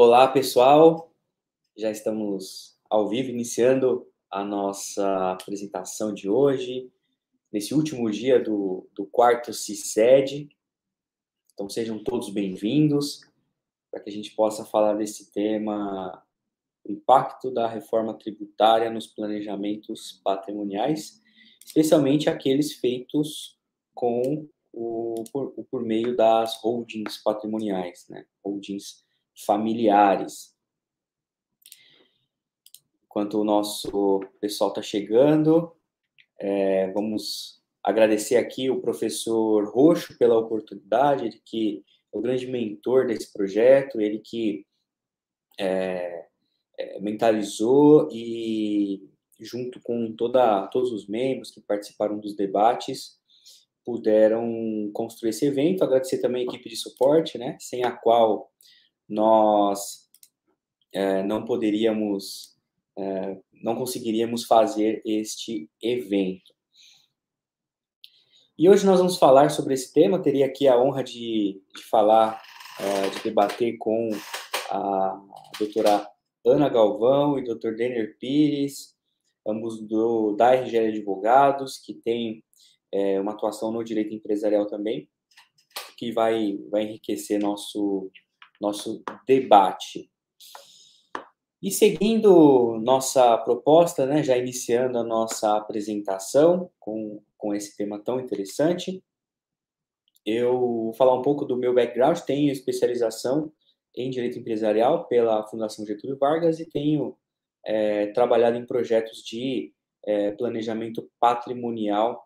Olá, pessoal. Já estamos ao vivo, iniciando a nossa apresentação de hoje, nesse último dia do quarto CICED. Então, sejam todos bem-vindos, para que a gente possa falar desse tema, o impacto da reforma tributária nos planejamentos patrimoniais, especialmente aqueles feitos por meio das holdings patrimoniais, né? Holdings familiares. Enquanto o nosso pessoal está chegando, vamos agradecer aqui o professor Roxo pela oportunidade, ele que é o grande mentor desse projeto, ele que mentalizou e, junto com todos os membros que participaram dos debates, puderam construir esse evento. Agradecer também a equipe de suporte, né, sem a qual nós não poderíamos não conseguiríamos fazer este evento. E hoje nós vamos falar sobre esse tema. Teria aqui a honra de falar, de debater com a doutora Ana Galvão e doutor Denner Pires, ambos da RGL Advogados, que tem uma atuação no direito empresarial também, que vai enriquecer nosso debate. E seguindo nossa proposta, né, já iniciando a nossa apresentação com esse tema tão interessante, eu vou falar um pouco do meu background. Tenho especialização em Direito Empresarial pela Fundação Getúlio Vargas e tenho trabalhado em projetos de planejamento patrimonial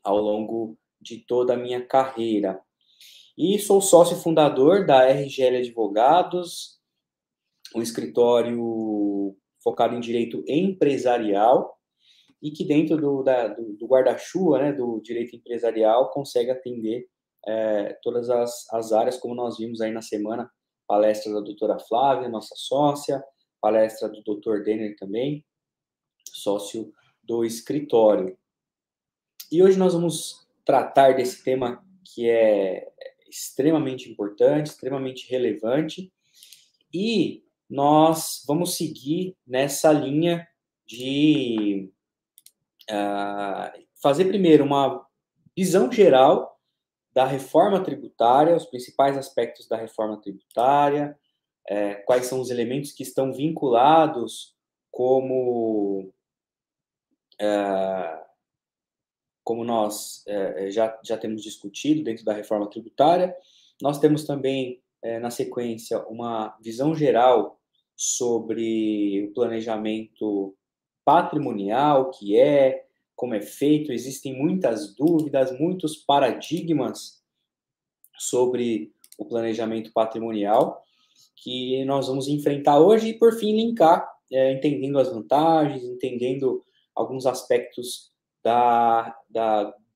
ao longo de toda a minha carreira. E sou sócio fundador da RGL Advogados, um escritório focado em direito empresarial e que dentro do guarda-chuva, né, do direito empresarial, consegue atender todas as áreas, como nós vimos aí na semana, palestra da doutora Flávia, nossa sócia, palestra do doutor Denner também, sócio do escritório. E hoje nós vamos tratar desse tema que é extremamente importante, extremamente relevante, e nós vamos seguir nessa linha de fazer primeiro uma visão geral da reforma tributária, os principais aspectos da reforma tributária, quais são os elementos que estão vinculados como nós já temos discutido dentro da reforma tributária. Nós temos também, na sequência, uma visão geral sobre o planejamento patrimonial, como é feito. Existem muitas dúvidas, muitos paradigmas sobre o planejamento patrimonial que nós vamos enfrentar hoje e, por fim, linkar, entendendo as vantagens, entendendo alguns aspectos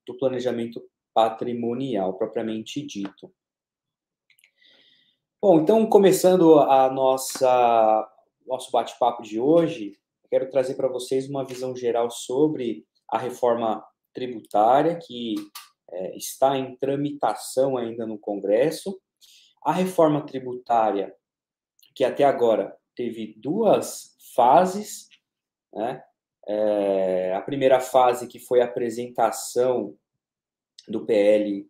do planejamento patrimonial, propriamente dito. Bom, então, começando nosso bate-papo de hoje, quero trazer para vocês uma visão geral sobre a reforma tributária, que está em tramitação ainda no Congresso. A reforma tributária, que até agora teve duas fases, né? A primeira fase, que foi a apresentação do PL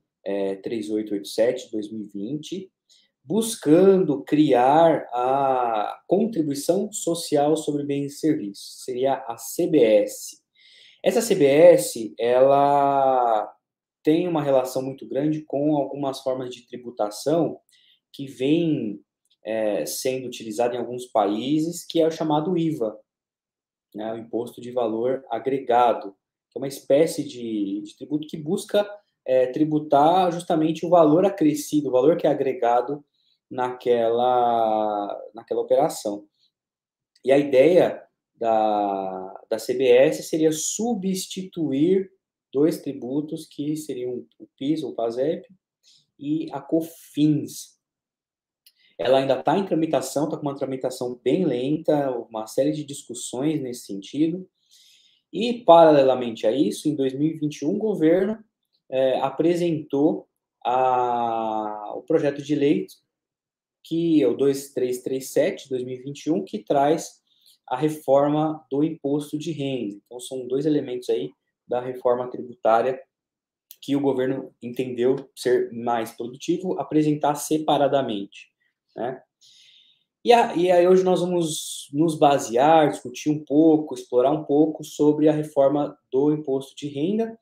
3887 de 2020, buscando criar a Contribuição Social sobre Bens e Serviços, seria a CBS. Essa CBS, ela tem uma relação muito grande com algumas formas de tributação que vem sendo utilizada em alguns países, que é o chamado IVA, né, o Imposto de Valor Agregado, que é uma espécie de tributo que busca tributar justamente o valor acrescido, o valor que é agregado naquela operação. E a ideia da CBS seria substituir dois tributos que seriam o PIS, ou PASEP, e a COFINS. Ela ainda está em tramitação, está com uma tramitação bem lenta, uma série de discussões nesse sentido. E, paralelamente a isso, em 2021, o governo apresentou o projeto de lei que é o 2337 de 2021, que traz a reforma do imposto de renda. Então, são dois elementos aí da reforma tributária que o governo entendeu ser mais produtivo apresentar separadamente, né? E aí hoje nós vamos nos basear, discutir um pouco, explorar um pouco sobre a reforma do imposto de renda,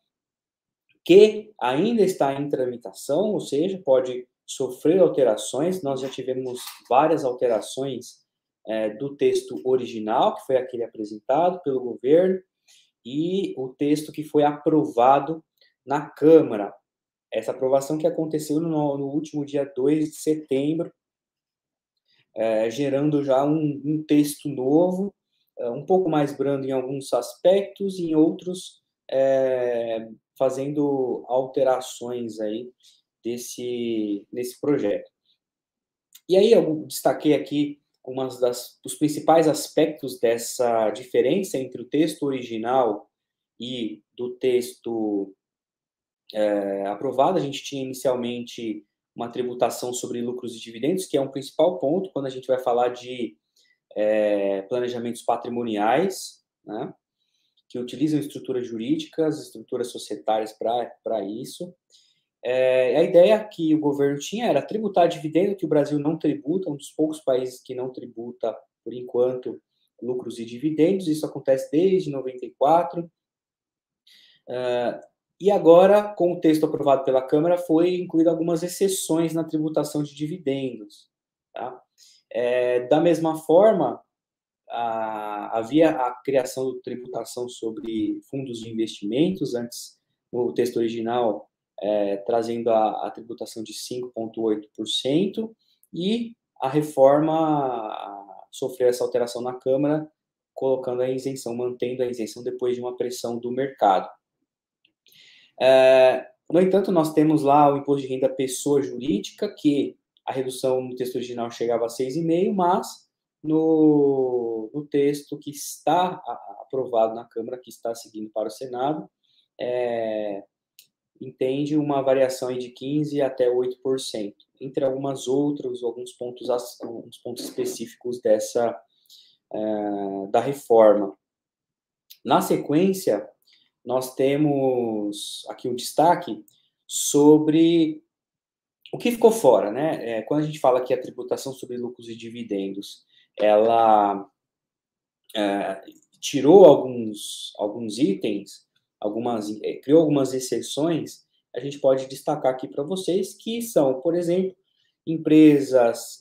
que ainda está em tramitação, ou seja, pode sofrer alterações. Nós já tivemos várias alterações do texto original, que foi aquele apresentado pelo governo, e o texto que foi aprovado na Câmara. Essa aprovação que aconteceu no último dia 2 de setembro, gerando já um texto novo, um pouco mais brando em alguns aspectos, em outros fazendo alterações aí nesse projeto. E aí eu destaquei aqui os principais aspectos dessa diferença entre o texto original e do texto aprovado. A gente tinha inicialmente uma tributação sobre lucros e dividendos, que é um principal ponto quando a gente vai falar de planejamentos patrimoniais, né, que utilizam estruturas jurídicas, estruturas societárias para isso. A ideia que o governo tinha era tributar dividendo, que o Brasil não tributa, um dos poucos países que não tributa, por enquanto, lucros e dividendos. Isso acontece desde 94. E agora, com o texto aprovado pela Câmara, foi incluído algumas exceções na tributação de dividendos. Tá? Da mesma forma, havia a criação de tributação sobre fundos de investimentos, antes, no texto original, trazendo a tributação de 5,8%, e a reforma sofreu essa alteração na Câmara, colocando a isenção, mantendo a isenção depois de uma pressão do mercado. No entanto, nós temos lá o imposto de renda pessoa jurídica, que a redução no texto original chegava a 6,5%, mas no texto que está aprovado na Câmara, que está seguindo para o Senado, entende uma variação de 15% até 8%, entre alguns pontos específicos da reforma. Na sequência, nós temos aqui um destaque sobre o que ficou fora, né? Quando a gente fala que a tributação sobre lucros e dividendos, ela tirou alguns itens, criou algumas exceções, a gente pode destacar aqui para vocês que são, por exemplo, empresas,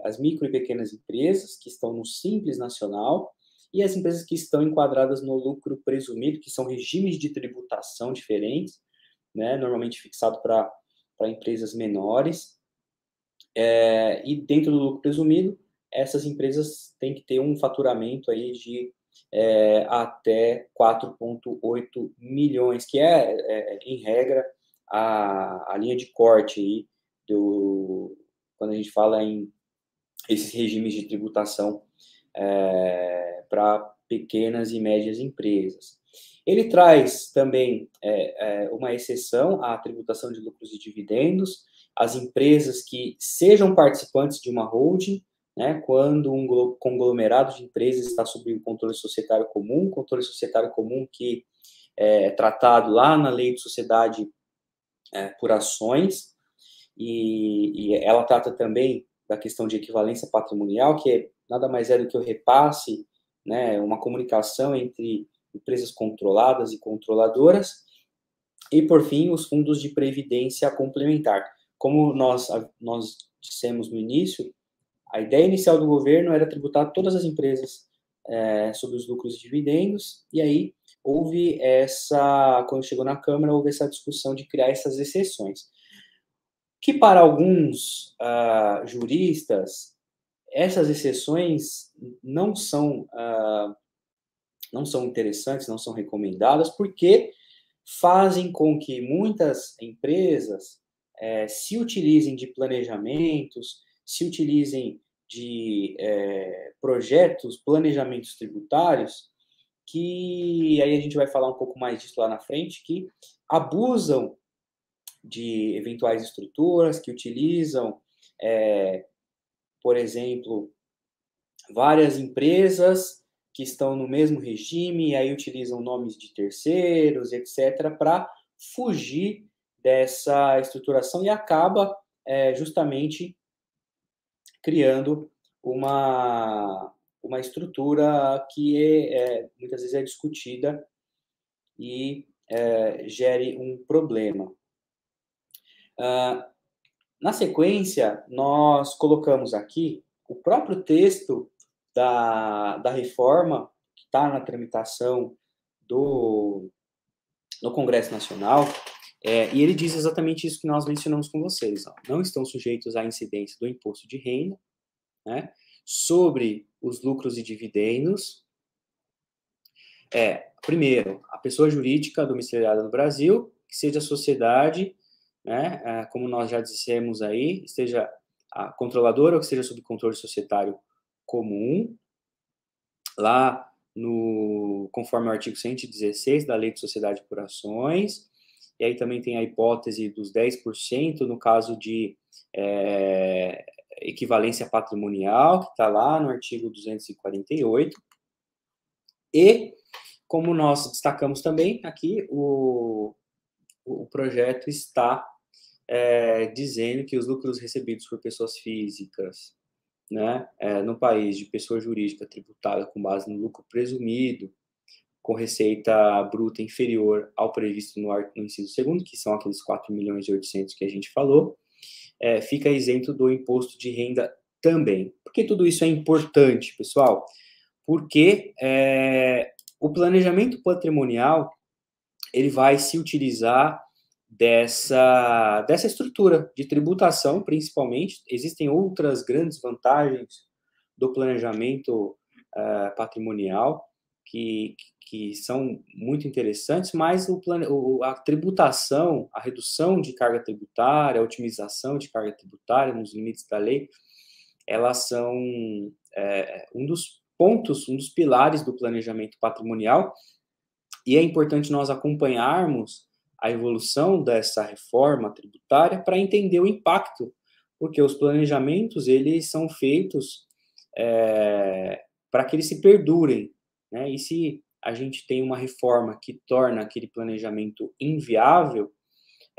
as micro e pequenas empresas que estão no Simples Nacional, e as empresas que estão enquadradas no lucro presumido, que são regimes de tributação diferentes, né, normalmente fixado para empresas menores. E dentro do lucro presumido, essas empresas têm que ter um faturamento aí de até 4,8 milhões, que em regra, a linha de corte aí quando a gente fala em esses regimes de tributação para pequenas e médias empresas. Ele traz também uma exceção à tributação de lucros e dividendos, as empresas que sejam participantes de uma holding, né, quando um conglomerado de empresas está sob o controle societário comum que é tratado lá na Lei de Sociedade por Ações, e ela trata também da questão de equivalência patrimonial, que nada mais é do que o repasse, né, uma comunicação entre empresas controladas e controladoras, e, por fim, os fundos de previdência complementar. Como nós dissemos no início, a ideia inicial do governo era tributar todas as empresas sobre os lucros e dividendos, e aí quando chegou na Câmara, houve essa discussão de criar essas exceções, que para alguns juristas, essas exceções não são interessantes, não são recomendadas, porque fazem com que muitas empresas se utilizem de planejamentos, se utilizem de planejamentos tributários, que aí a gente vai falar um pouco mais disso lá na frente, que abusam de eventuais estruturas, que utilizam por exemplo, várias empresas que estão no mesmo regime e aí utilizam nomes de terceiros, etc., para fugir dessa estruturação e acaba justamente criando uma estrutura que muitas vezes é discutida e gere um problema. Na sequência, nós colocamos aqui o próprio texto da reforma, que está na tramitação no Congresso Nacional, e ele diz exatamente isso que nós mencionamos com vocês. Ó. Não estão sujeitos à incidência do imposto de renda, né, sobre os lucros e dividendos. Primeiro, a pessoa jurídica domiciliada no Brasil, que seja a sociedade, né, como nós já dissemos aí, esteja a controladora ou que seja sob controle societário comum, lá conforme o artigo 116 da Lei de Sociedade por Ações, e aí também tem a hipótese dos 10% no caso de equivalência patrimonial, que está lá no artigo 248, e, como nós destacamos também aqui, o projeto está dizendo que os lucros recebidos por pessoas físicas, né, no país de pessoa jurídica tributada com base no lucro presumido, com receita bruta inferior ao previsto no inciso 2º, que são aqueles 4.800.000 que a gente falou, fica isento do imposto de renda também. Por que tudo isso é importante, pessoal? Porque o planejamento patrimonial ele vai se utilizar dessa estrutura de tributação, principalmente. Existem outras grandes vantagens do planejamento patrimonial que são muito interessantes, mas a tributação, a redução de carga tributária, a otimização de carga tributária nos limites da lei, elas são um dos pontos, um dos pilares do planejamento patrimonial, e é importante nós acompanharmos a evolução dessa reforma tributária para entender o impacto, porque os planejamentos, eles são feitos para que eles se perdurem, né? E se a gente tem uma reforma que torna aquele planejamento inviável,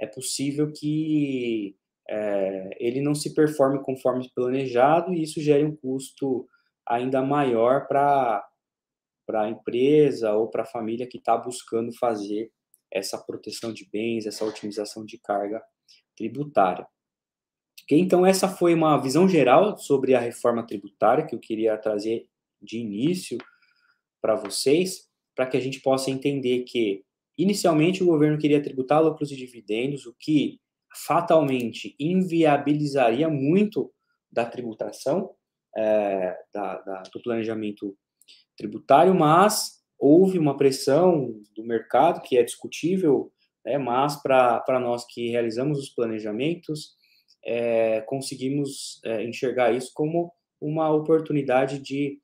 é possível que ele não se performe conforme planejado e isso gere um custo ainda maior para a empresa ou para a família que está buscando fazer essa proteção de bens, essa otimização de carga tributária. Okay? Então, essa foi uma visão geral sobre a reforma tributária que eu queria trazer de início para vocês, para que a gente possa entender que, inicialmente, o governo queria tributar lucros e dividendos, o que fatalmente inviabilizaria muito da tributação, do planejamento tributário, mas houve uma pressão do mercado, que é discutível, mas para nós que realizamos os planejamentos, conseguimos enxergar isso como uma oportunidade de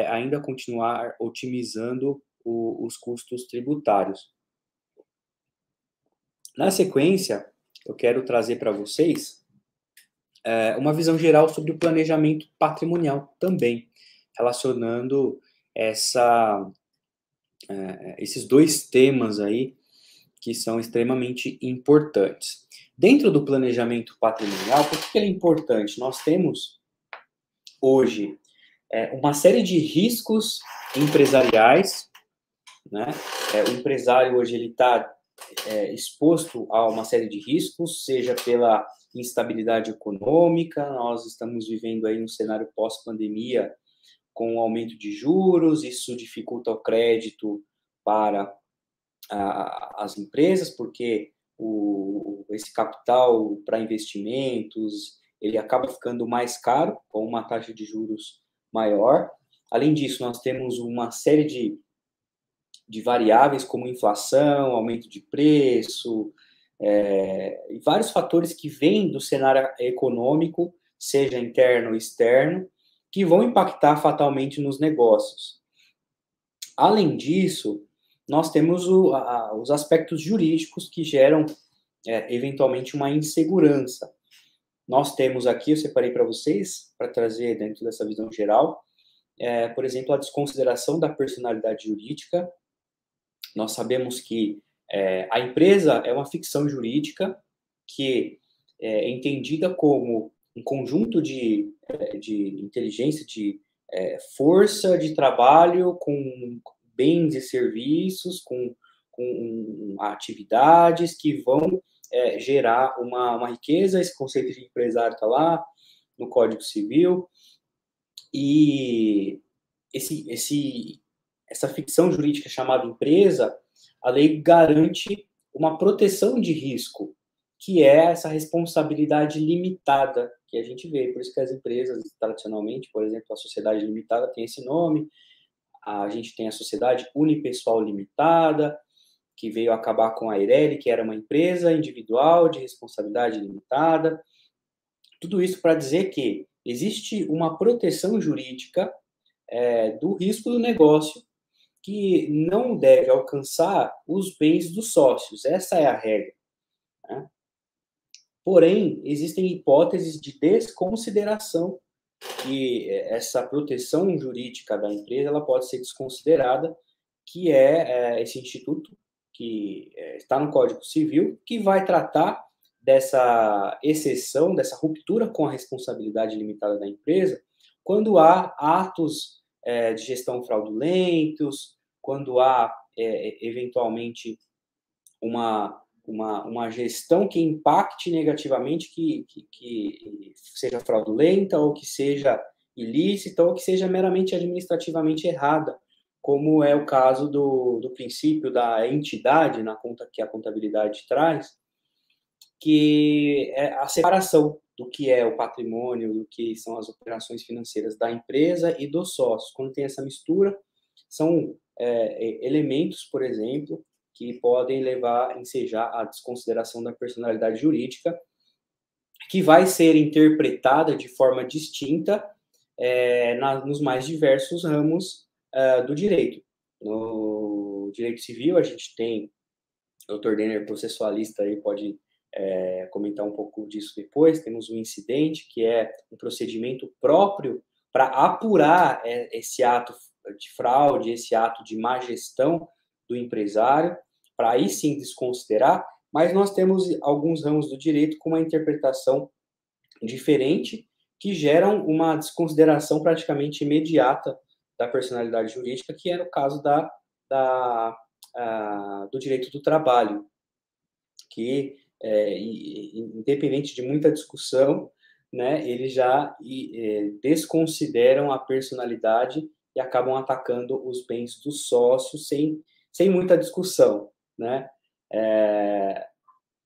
ainda continuar otimizando os custos tributários. Na sequência, eu quero trazer para vocês uma visão geral sobre o planejamento patrimonial também, relacionando esses dois temas aí que são extremamente importantes. Dentro do planejamento patrimonial, por que ele é importante? Nós temos hoje uma série de riscos empresariais, né? O empresário hoje ele está exposto a uma série de riscos, seja pela instabilidade econômica, nós estamos vivendo aí um cenário pós-pandemia com o aumento de juros, isso dificulta o crédito para as empresas, porque esse capital para investimentos, ele acaba ficando mais caro, com uma taxa de juros maior. Além disso, nós temos uma série de variáveis, como inflação, aumento de preço, e vários fatores que vêm do cenário econômico, seja interno ou externo, que vão impactar fatalmente nos negócios. Além disso, nós temos os aspectos jurídicos que geram, eventualmente, uma insegurança. nós temos aqui, eu separei para vocês, para trazer dentro dessa visão geral, por exemplo, a desconsideração da personalidade jurídica. Nós sabemos que a empresa é uma ficção jurídica que é entendida como um conjunto de inteligência, de força de trabalho com bens e serviços, com atividades que vão gerar uma riqueza. Esse conceito de empresário está lá no Código Civil. E essa ficção jurídica chamada empresa, a lei garante uma proteção de risco, que é essa responsabilidade limitada que a gente vê. Por isso que as empresas, tradicionalmente, por exemplo, a sociedade limitada tem esse nome, a gente tem a sociedade unipessoal limitada, que veio acabar com a Eireli, que era uma empresa individual de responsabilidade limitada. Tudo isso para dizer que existe uma proteção jurídica do risco do negócio que não deve alcançar os bens dos sócios. Essa é a regra. Né? Porém, existem hipóteses de desconsideração que essa proteção jurídica da empresa ela pode ser desconsiderada, que é esse instituto que está no Código Civil, que vai tratar dessa exceção, dessa ruptura com a responsabilidade limitada da empresa, quando há atos de gestão fraudulentos, quando há, eventualmente, uma gestão que impacte negativamente, que seja fraudulenta, ou que seja ilícita, ou que seja meramente administrativamente errada, como é o caso do princípio da entidade na conta que a contabilidade traz, que é a separação do que é o patrimônio, do que são as operações financeiras da empresa e dos sócios. Quando tem essa mistura, são elementos, por exemplo, que podem levar a ensejar a desconsideração da personalidade jurídica, que vai ser interpretada de forma distinta nos mais diversos ramos do direito. No direito civil, a gente tem o Dr. Denner, processualista, aí pode comentar um pouco disso depois. Temos um incidente, que é um procedimento próprio para apurar esse ato de fraude, esse ato de má gestão do empresário, para aí sim desconsiderar, mas nós temos alguns ramos do direito com uma interpretação diferente, que geram uma desconsideração praticamente imediata da personalidade jurídica, que era o caso do direito do trabalho, que, independente de muita discussão, né, eles já desconsideram a personalidade e acabam atacando os bens dos sócios sem muita discussão, né?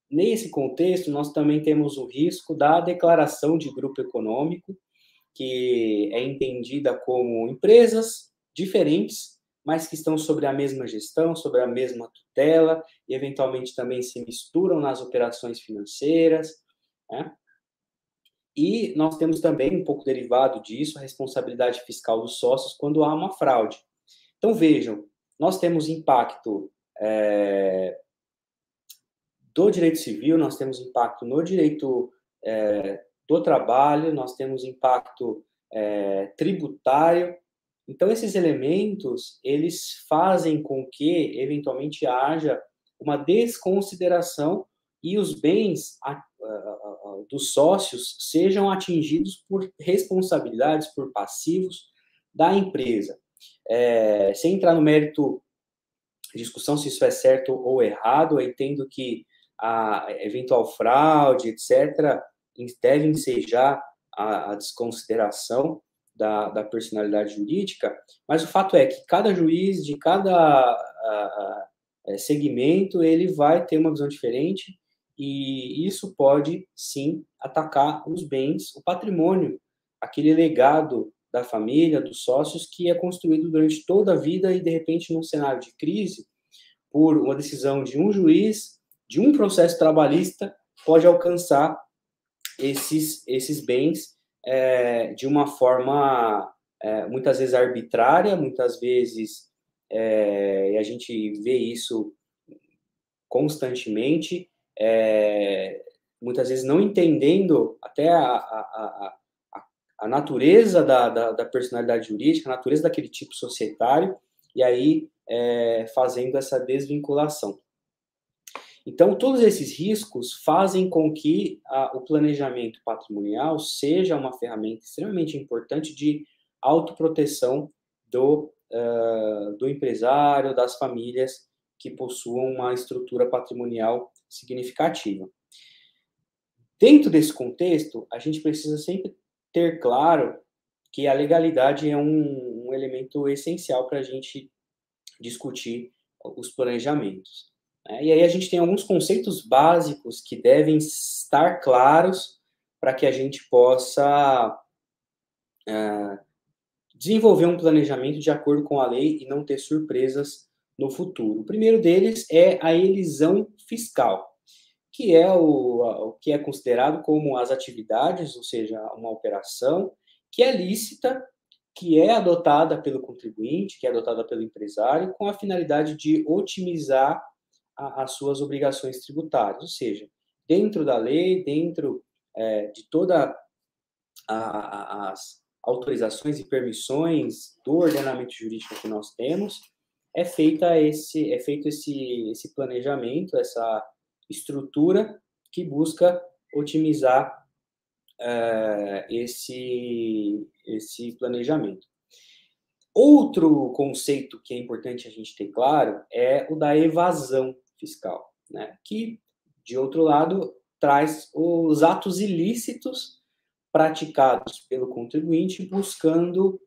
Nesse contexto, nós também temos o risco da declaração de grupo econômico, que é entendida como empresas diferentes, mas que estão sobre a mesma gestão, sobre a mesma tutela, e eventualmente também se misturam nas operações financeiras, né? E nós temos também, um pouco derivado disso, a responsabilidade fiscal dos sócios quando há uma fraude. Então, vejam, nós temos impacto do direito civil, nós temos impacto no direito do trabalho, nós temos impacto tributário. Então, esses elementos, eles fazem com que, eventualmente, haja uma desconsideração e os bens dos sócios sejam atingidos por responsabilidades, por passivos da empresa. Sem entrar no mérito de discussão se isso é certo ou errado, eu entendo que a eventual fraude, etc., deve ensejar a desconsideração da personalidade jurídica, mas o fato é que cada juiz de cada segmento ele vai ter uma visão diferente, e isso pode, sim, atacar os bens, o patrimônio, aquele legado da família, dos sócios, que é construído durante toda a vida e, de repente, num cenário de crise, por uma decisão de um juiz, de um processo trabalhista, pode alcançar esses bens de uma forma, muitas vezes, arbitrária, muitas vezes, e a gente vê isso constantemente, muitas vezes não entendendo até a natureza da personalidade jurídica, a natureza daquele tipo societário, e aí fazendo essa desvinculação. Então, todos esses riscos fazem com que o planejamento patrimonial seja uma ferramenta extremamente importante de autoproteção do empresário, das famílias que possuam uma estrutura patrimonial significativa. Dentro desse contexto, a gente precisa sempre ter claro que a legalidade é um elemento essencial para a gente discutir os planejamentos. E aí a gente tem alguns conceitos básicos que devem estar claros para que a gente possa desenvolver um planejamento de acordo com a lei e não ter surpresas no futuro. O primeiro deles é a elisão fiscal, que é o que é considerado como as atividades, ou seja, uma operação que é lícita, que é adotada pelo contribuinte, que é adotada pelo empresário, com a finalidade de otimizar as suas obrigações tributárias, ou seja, dentro da lei, dentro de todas as autorizações e permissões do ordenamento jurídico que nós temos, é feito esse planejamento, essa estrutura que busca otimizar esse planejamento. Outro conceito que é importante a gente ter claro é o da evasão fiscal, né? Que, de outro lado, traz os atos ilícitos praticados pelo contribuinte buscando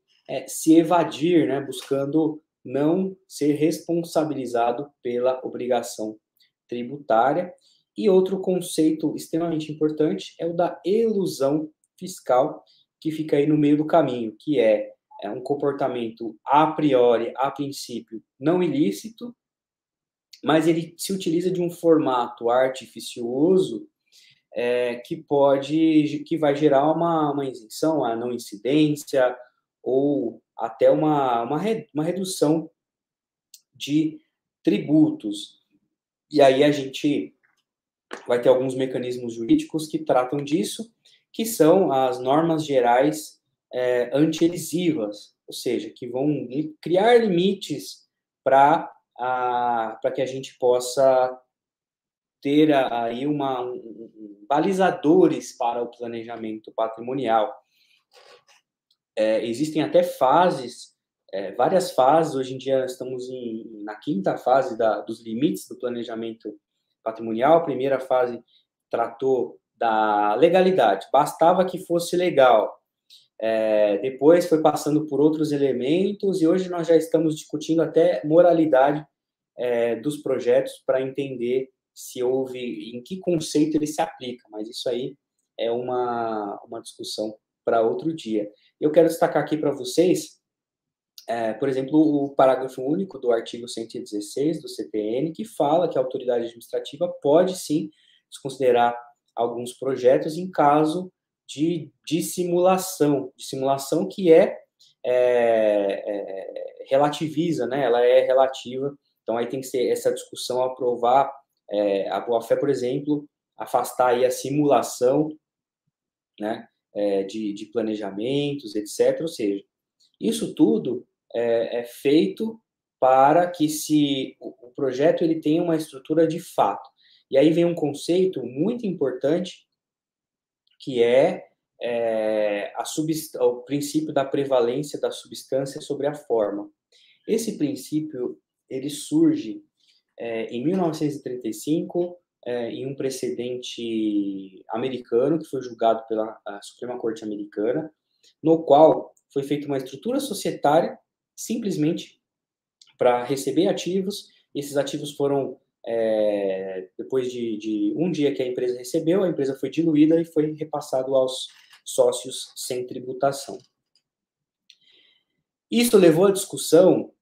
se evadir, né? Buscando não ser responsabilizado pela obrigação tributária. E outro conceito extremamente importante é o da elusão fiscal, que fica aí no meio do caminho, que é um comportamento a priori, a princípio, não ilícito, mas ele se utiliza de um formato artificioso que vai gerar uma isenção, a não incidência, ou até uma redução de tributos. E aí a gente vai ter alguns mecanismos jurídicos que tratam disso, que são as normas gerais anti-elisivas, ou seja, que vão criar limites para que a gente possa ter aí balizadores para o planejamento patrimonial. Existem até fases, várias fases, hoje em dia estamos na quinta fase dos limites do planejamento patrimonial. A primeira fase tratou da legalidade, bastava que fosse legal. Depois foi passando por outros elementos e hoje nós já estamos discutindo até moralidade dos projetos para entender em que conceito ele se aplica, mas isso aí é uma discussão para outro dia. Eu quero destacar aqui para vocês, por exemplo, o parágrafo único do artigo 116 do CTN, que fala que a autoridade administrativa pode, sim, desconsiderar alguns projetos em caso de dissimulação que relativiza, né? Ela é relativa, então aí tem que ser essa discussão aprovar a boa-fé, por exemplo, afastar aí a simulação, né, de planejamentos, etc. Ou seja, isso tudo é feito para que o projeto ele tenha uma estrutura de fato. E aí vem um conceito muito importante, que é o princípio da prevalência da substância sobre a forma. Esse princípio ele surge em 1935, em um precedente americano, que foi julgado pela Suprema Corte Americana, no qual foi feita uma estrutura societária simplesmente para receber ativos, e esses ativos foram, depois de um dia que a empresa recebeu, a empresa foi diluída e foi repassado aos sócios sem tributação. Isso levou à discussão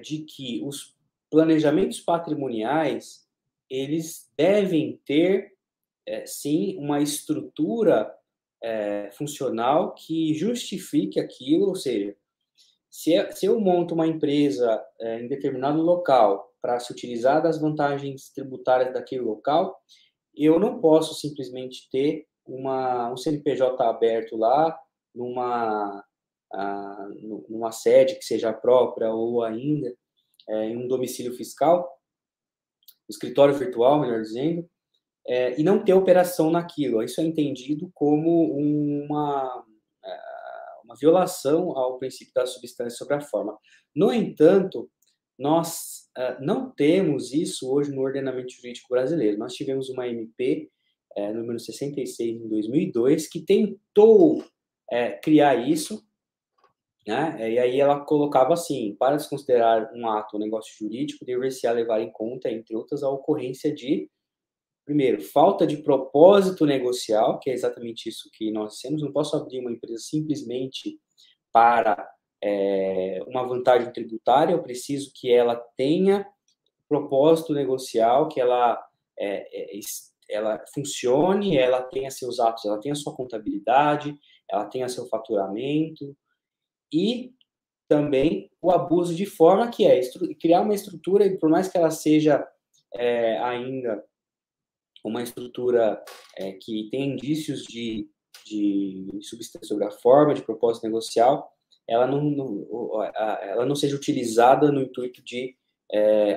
de que os planejamentos patrimoniais, eles devem ter, sim, uma estrutura funcional que justifique aquilo, ou seja, se eu monto uma empresa em determinado local para se utilizar das vantagens tributárias daquele local, eu não posso simplesmente ter um CNPJ aberto lá, numa sede que seja própria ou ainda em um domicílio fiscal, escritório virtual, melhor dizendo, e não ter operação naquilo. Isso é entendido como uma violação ao princípio da substância sobre a forma. No entanto, nós não temos isso hoje no ordenamento jurídico brasileiro. Nós tivemos uma MP, número 66, em 2002, que tentou criar isso, né? E aí ela colocava assim: para se considerar um ato ou negócio jurídico, dever-se-á levar em conta, entre outras, a ocorrência de, primeiro, falta de propósito negocial, que é exatamente isso que nós temos. Não posso abrir uma empresa simplesmente para uma vantagem tributária, eu preciso que ela tenha propósito negocial, que ela funcione, ela tenha seus atos, ela tenha sua contabilidade, ela tenha seu faturamento, e também o abuso de forma, que é criar uma estrutura, e por mais que ela seja ainda uma estrutura que tem indícios de substância sobre a forma, de propósito negocial, ela não seja utilizada no intuito de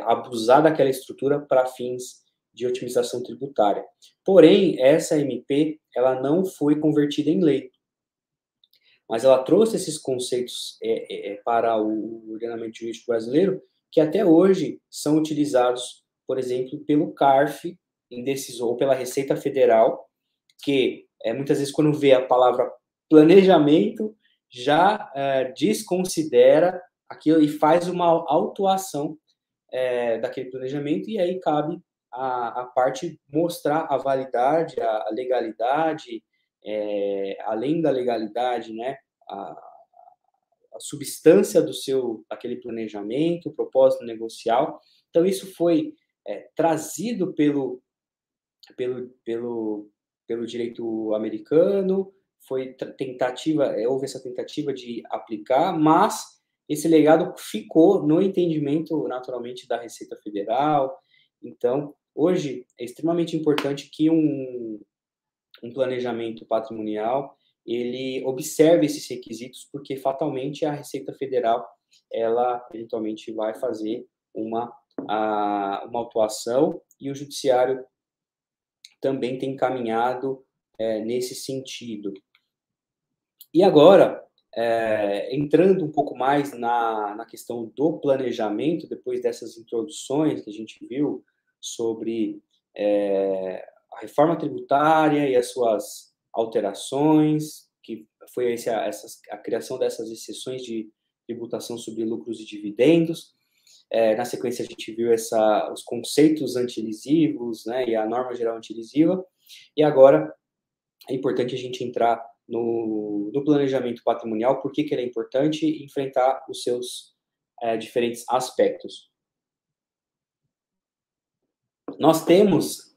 abusar daquela estrutura para fins de otimização tributária. Porém, essa MP ela não foi convertida em lei, mas ela trouxe esses conceitos para o ordenamento jurídico brasileiro, que até hoje são utilizados, por exemplo, pelo CARF, ou pela Receita Federal, que muitas vezes, quando vê a palavra planejamento, já desconsidera aquilo e faz uma autuação daquele planejamento, e aí cabe a parte mostrar a validade, a legalidade, além da legalidade, né, a substância daquele planejamento, o propósito negocial. Então, isso foi trazido pelo direito americano, houve essa tentativa de aplicar, mas esse legado ficou no entendimento, naturalmente, da Receita Federal. Então, hoje, é extremamente importante que um planejamento patrimonial ele observe esses requisitos, porque fatalmente a Receita Federal ela eventualmente vai fazer uma autuação, e o Judiciário também tem caminhado nesse sentido. E agora, entrando um pouco mais na questão do planejamento, depois dessas introduções que a gente viu sobre a reforma tributária e as suas alterações, que foi a criação dessas exceções de tributação sobre lucros e dividendos. Na sequência, a gente viu os conceitos antilisivos, né, e a norma geral antilisiva. E agora é importante a gente entrar no planejamento patrimonial, por que ele é importante, e enfrentar os seus diferentes aspectos. Nós temos,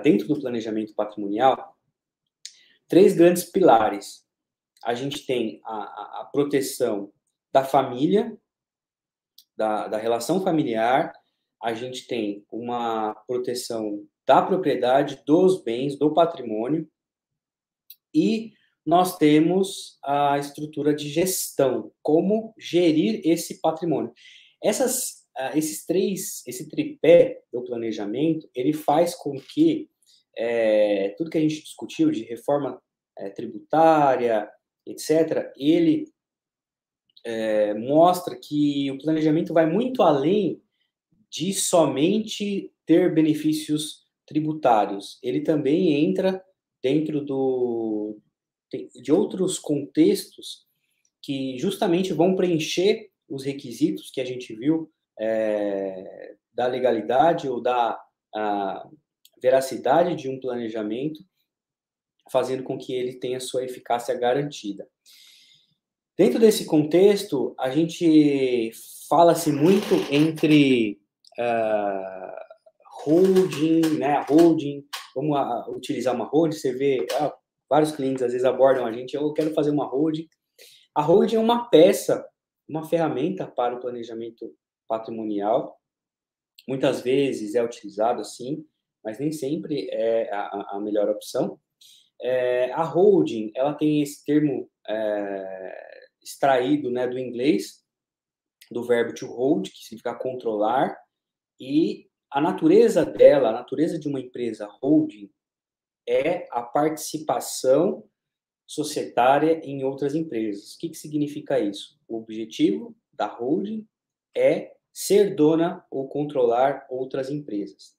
dentro do planejamento patrimonial, 3 grandes pilares. A gente tem a proteção da família, da relação familiar, a gente tem uma proteção da propriedade, dos bens, do patrimônio, e nós temos a estrutura de gestão, como gerir esse patrimônio. Esse tripé do planejamento, ele faz com que tudo que a gente discutiu de reforma tributária, etc., ele mostra que o planejamento vai muito além de somente ter benefícios tributários. Ele também entra dentro de outros contextos que justamente vão preencher os requisitos que a gente viu da legalidade ou da veracidade de um planejamento, fazendo com que ele tenha sua eficácia garantida. Dentro desse contexto, a gente fala-se muito entre holding, né? Holding, vamos utilizar uma holding. Você vê vários clientes às vezes abordam a gente: eu quero fazer uma holding. A holding é uma peça, uma ferramenta para o planejamento patrimonial. Muitas vezes é utilizado assim, mas nem sempre é a melhor opção. A holding, ela tem esse termo extraído, né, do inglês, do verbo to hold, que significa controlar, e a natureza dela, a natureza de uma empresa holding é a participação societária em outras empresas. O que significa isso? O objetivo da holding é ser dona ou controlar outras empresas.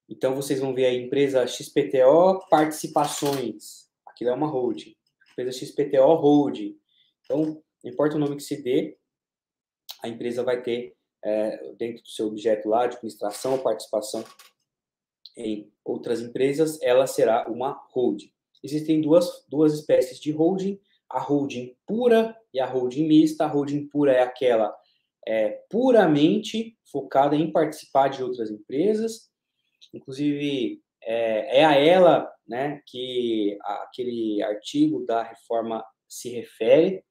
Então, vocês vão ver a empresa XPTO Participações. Aquilo é uma holding. Empresa XPTO Holding. Então, não importa o nome que se dê, a empresa vai ter, dentro do seu objeto lá, de administração ou participação em outras empresas, ela será uma holding. Existem duas espécies de holding, a holding pura e a holding mista. A holding pura é aquela puramente focada em participar de outras empresas. Inclusive, é a ela, né, que aquele artigo da reforma se refere,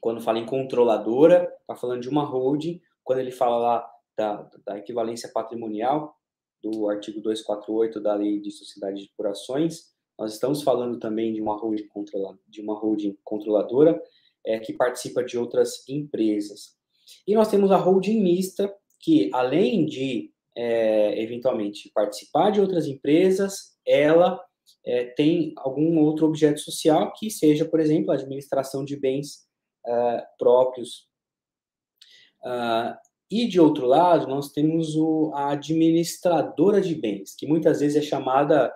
quando fala em controladora, está falando de uma holding. Quando ele fala lá da equivalência patrimonial, do artigo 248 da Lei de Sociedade de Corporações, nós estamos falando também de uma holding controladora que participa de outras empresas. E nós temos a holding mista, que além de eventualmente participar de outras empresas, ela tem algum outro objeto social que seja, por exemplo, a administração de bens próprios. E, de outro lado, nós temos a administradora de bens, que muitas vezes é chamada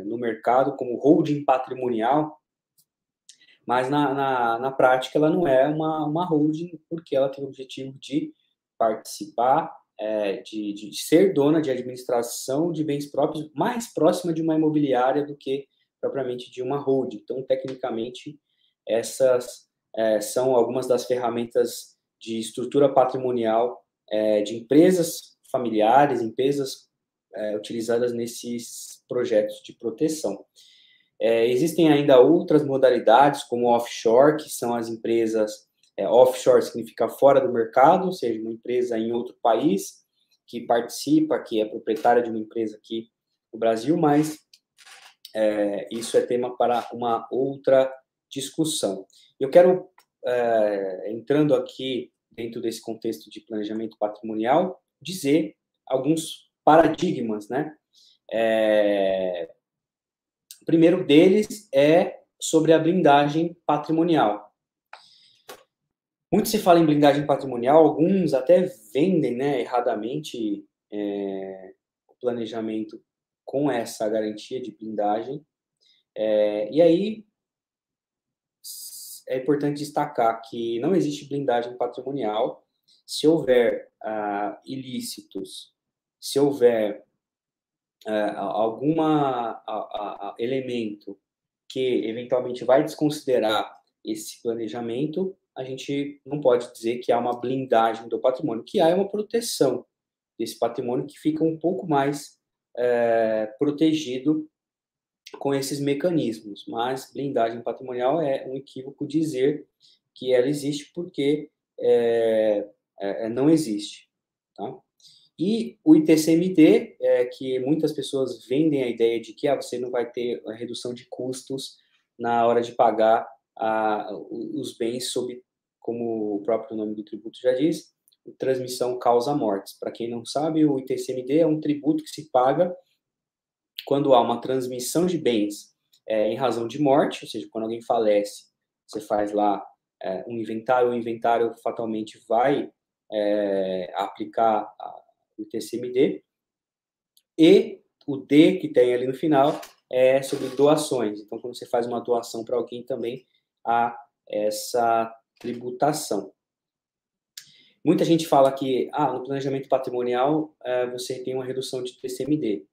no mercado como holding patrimonial, mas na prática ela não é uma holding, porque ela tem o objetivo de participar, de ser dona de administração de bens próprios, mais próxima de uma imobiliária do que propriamente de uma holding. Então, tecnicamente, essas são algumas das ferramentas de estrutura patrimonial de empresas familiares, empresas utilizadas nesses projetos de proteção. Existem ainda outras modalidades, como offshore, que são as empresas... offshore significa fora do mercado, ou seja, uma empresa em outro país que participa, que é proprietária de uma empresa aqui no Brasil, mas isso é tema para uma outra discussão. Eu quero, entrando aqui dentro desse contexto de planejamento patrimonial, dizer alguns paradigmas, né? O primeiro deles é sobre a blindagem patrimonial. Muito se fala em blindagem patrimonial, alguns até vendem, né, erradamente o planejamento com essa garantia de blindagem. E aí é importante destacar que não existe blindagem patrimonial. Se houver ilícitos, se houver algum elemento que eventualmente vai desconsiderar esse planejamento, a gente não pode dizer que há uma blindagem do patrimônio. O que há é uma proteção desse patrimônio que fica um pouco mais protegido com esses mecanismos. Mas blindagem patrimonial é um equívoco dizer que ela existe, porque não existe. Tá? E o ITCMD, que muitas pessoas vendem a ideia de que você não vai ter a redução de custos na hora de pagar os bens sob, como o próprio nome do tributo já diz, transmissão causa mortes. Para quem não sabe, o ITCMD é um tributo que se paga quando há uma transmissão de bens em razão de morte, ou seja, quando alguém falece, você faz lá um inventário, o inventário fatalmente vai aplicar o ITCMD, e o D que tem ali no final é sobre doações. Então, quando você faz uma doação para alguém, também há essa tributação. Muita gente fala que no planejamento patrimonial você tem uma redução de ITCMD.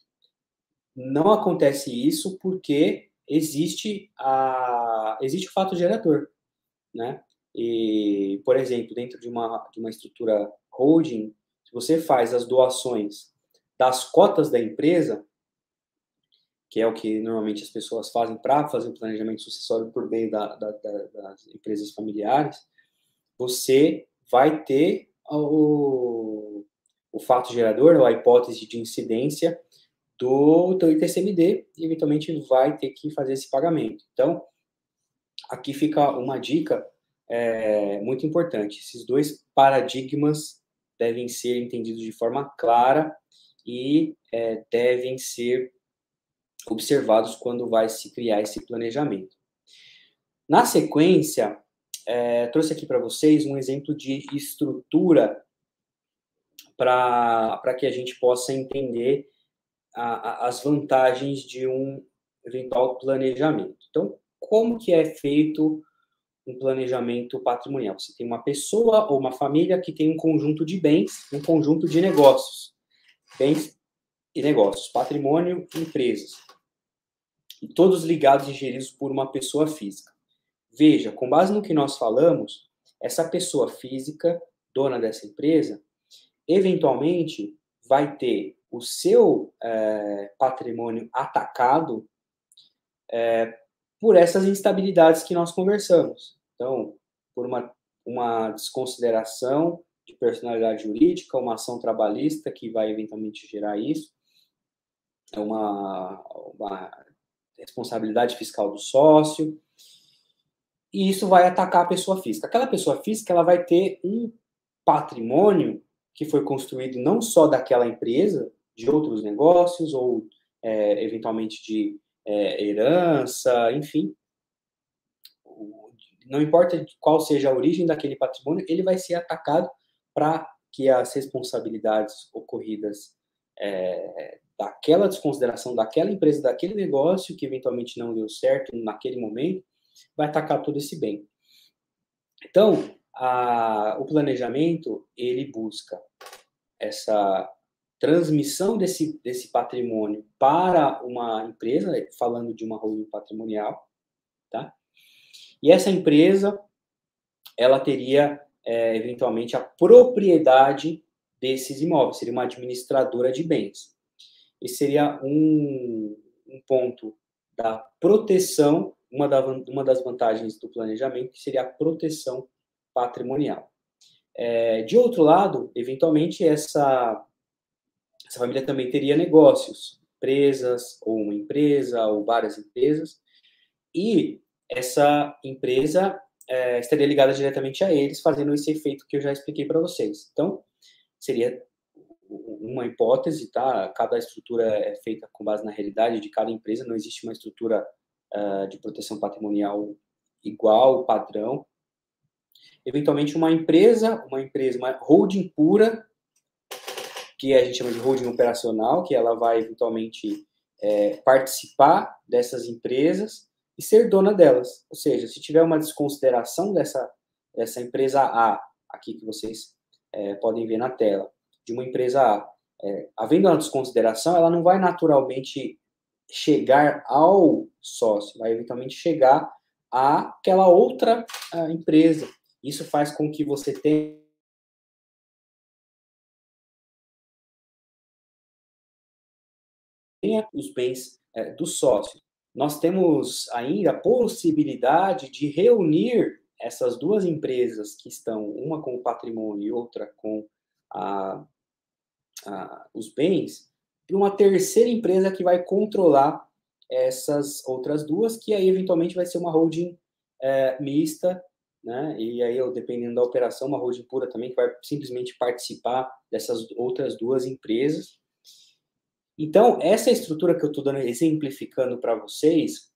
Não acontece isso porque existe o fato gerador, né? E, por exemplo, dentro de uma estrutura holding, se você faz as doações das cotas da empresa, que é o que normalmente as pessoas fazem para fazer o planejamento sucessório por meio das empresas familiares, você vai ter o o fato gerador, ou a hipótese de incidência do teu ITCMD, e eventualmente vai ter que fazer esse pagamento. Então, aqui fica uma dica muito importante. Esses dois paradigmas devem ser entendidos de forma clara e devem ser observados quando vai se criar esse planejamento. Na sequência, trouxe aqui para vocês um exemplo de estrutura para que a gente possa entender as vantagens de um eventual planejamento. Então, como que é feito um planejamento patrimonial? Você tem uma pessoa ou uma família que tem um conjunto de bens, um conjunto de negócios. Bens e negócios, patrimônio e empresas. E todos ligados e geridos por uma pessoa física. Veja, com base no que nós falamos, essa pessoa física, dona dessa empresa, eventualmente vai ter o seu patrimônio atacado por essas instabilidades que nós conversamos. Então, por uma desconsideração de personalidade jurídica, uma ação trabalhista que vai eventualmente gerar isso, uma responsabilidade fiscal do sócio, e isso vai atacar a pessoa física. Aquela pessoa física, ela vai ter um patrimônio que foi construído não só daquela empresa, de outros negócios, ou eventualmente de herança, enfim. Não importa qual seja a origem daquele patrimônio, ele vai ser atacado para que as responsabilidades ocorridas daquela desconsideração daquela empresa, daquele negócio, que eventualmente não deu certo naquele momento, vai atacar todo esse bem. Então, o planejamento, ele busca essa transmissão desse patrimônio para uma empresa, falando de uma holding patrimonial, tá? E essa empresa, ela teria, eventualmente, a propriedade desses imóveis, seria uma administradora de bens. Esse seria um ponto da proteção, uma das vantagens do planejamento, que seria a proteção patrimonial. De outro lado, eventualmente, essa família também teria negócios, empresas, ou uma empresa, ou várias empresas, e essa empresa estaria ligada diretamente a eles, fazendo esse efeito que eu já expliquei para vocês. Então, seria uma hipótese, tá? Cada estrutura é feita com base na realidade de cada empresa, não existe uma estrutura de proteção patrimonial igual, padrão. Eventualmente, uma holding pura, que a gente chama de holding operacional, que ela vai eventualmente participar dessas empresas e ser dona delas. Ou seja, se tiver uma desconsideração dessa empresa A, aqui que vocês podem ver na tela, de uma empresa A, havendo uma desconsideração, ela não vai naturalmente chegar ao sócio, vai eventualmente chegar àquela outra empresa. Isso faz com que você tenha os bens do sócio. Nós temos ainda a possibilidade de reunir essas duas empresas que estão, uma com o patrimônio e outra com os bens, para uma terceira empresa que vai controlar essas outras duas, que aí eventualmente vai ser uma holding mista, né? E aí, dependendo da operação, uma holding pura também, que vai simplesmente participar dessas outras duas empresas. Então, essa estrutura que eu estou exemplificando para vocês,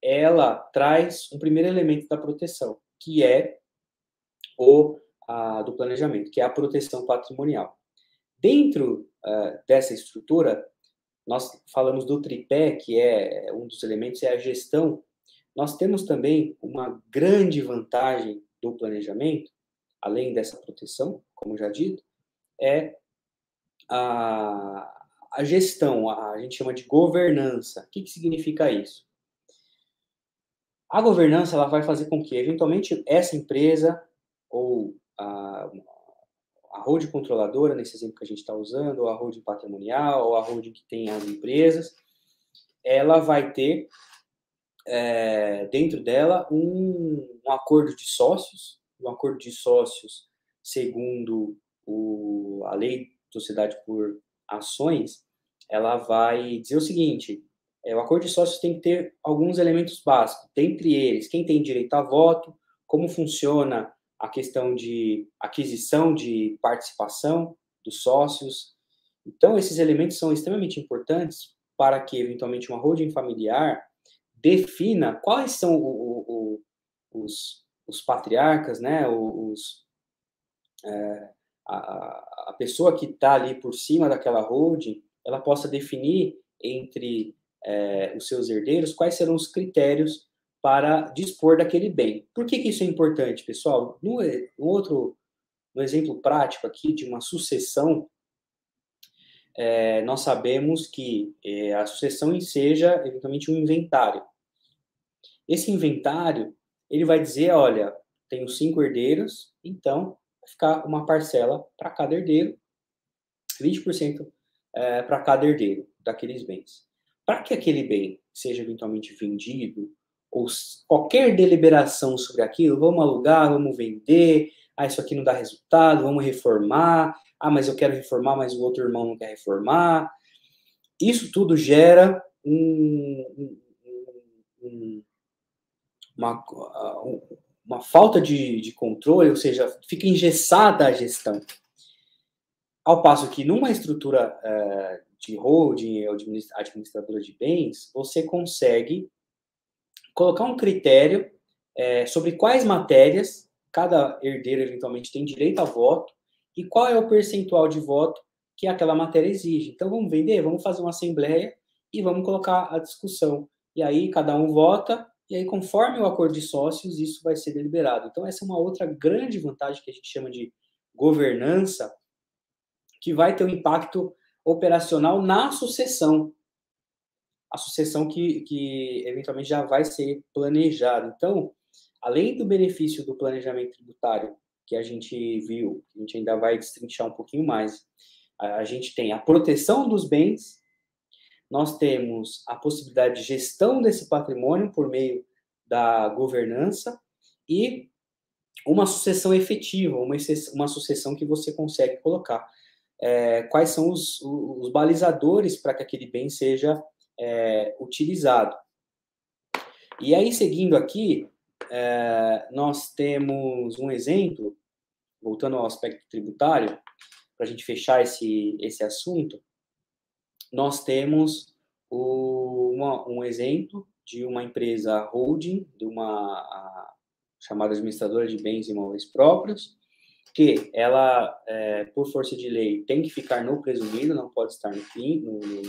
ela traz um primeiro elemento da proteção, que é do planejamento, que é a proteção patrimonial. Dentro dessa estrutura, nós falamos do tripé, que é um dos elementos, é a gestão. Nós temos também uma grande vantagem do planejamento, além dessa proteção, como já dito, é a gestão, a gente chama de governança. O que significa isso? A governança, ela vai fazer com que, eventualmente, essa empresa, ou a holding controladora, nesse exemplo que a gente está usando, ou a holding patrimonial, ou a holding que tem as empresas, ela vai ter, dentro dela, um acordo de sócios, segundo a lei sociedade por ações, ela vai dizer o seguinte: o acordo de sócios tem que ter alguns elementos básicos, dentre eles, quem tem direito a voto, como funciona a questão de aquisição de participação dos sócios. Então, esses elementos são extremamente importantes para que, eventualmente, uma holding familiar defina quais são os patriarcas, né, a pessoa que está ali por cima daquela holding, ela possa definir entre os seus herdeiros quais serão os critérios para dispor daquele bem. Por que isso é importante, pessoal? No exemplo prático aqui de uma sucessão, nós sabemos que a sucessão enseja, eventualmente, um inventário. Esse inventário, ele vai dizer, olha, tenho 5 herdeiros, então vai ficar uma parcela para cada herdeiro, 20% para cada herdeiro daqueles bens. Para que aquele bem seja eventualmente vendido, ou qualquer deliberação sobre aquilo, vamos alugar, vamos vender, isso aqui não dá resultado, vamos reformar, mas eu quero reformar, mas o outro irmão não quer reformar. Isso tudo gera uma falta de controle, ou seja, fica engessada a gestão. Ao passo que numa estrutura de holding ou administradora de bens, você consegue colocar um critério sobre quais matérias cada herdeiro eventualmente tem direito a voto e qual é o percentual de voto que aquela matéria exige. Então, vamos vender? Vamos fazer uma assembleia e vamos colocar a discussão. E aí, cada um vota, e aí, conforme o acordo de sócios, isso vai ser deliberado. Então, essa é uma outra grande vantagem que a gente chama de governança, que vai ter um impacto operacional na sucessão. A sucessão que eventualmente já vai ser planejada. Então, além do benefício do planejamento tributário, que a gente viu, a gente ainda vai destrinchar um pouquinho mais, a gente tem a proteção dos bens, nós temos a possibilidade de gestão desse patrimônio por meio da governança e uma sucessão efetiva, uma sucessão que você consegue colocar. Quais são os balizadores para que aquele bem seja utilizado. E aí, seguindo aqui, nós temos um exemplo, voltando ao aspecto tributário, para a gente fechar esse assunto, nós temos um exemplo de uma empresa holding, de uma chamada administradora de bens imóveis próprios, que ela, por força de lei, tem que ficar no presumido, não pode estar no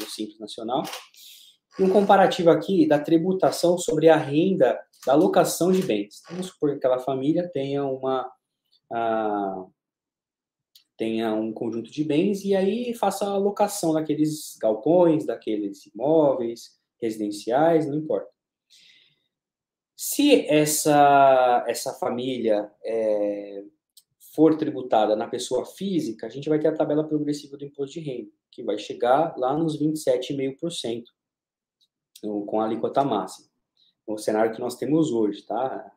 Simples Nacional. E um comparativo aqui da tributação sobre a renda da locação de bens. Vamos supor que aquela família tenha um conjunto de bens e aí faça a locação daqueles galpões, daqueles imóveis residenciais, não importa. Se essa família for tributada na pessoa física, a gente vai ter a tabela progressiva do imposto de renda, que vai chegar lá nos 27,5%, com a alíquota máxima. O cenário que nós temos hoje, tá?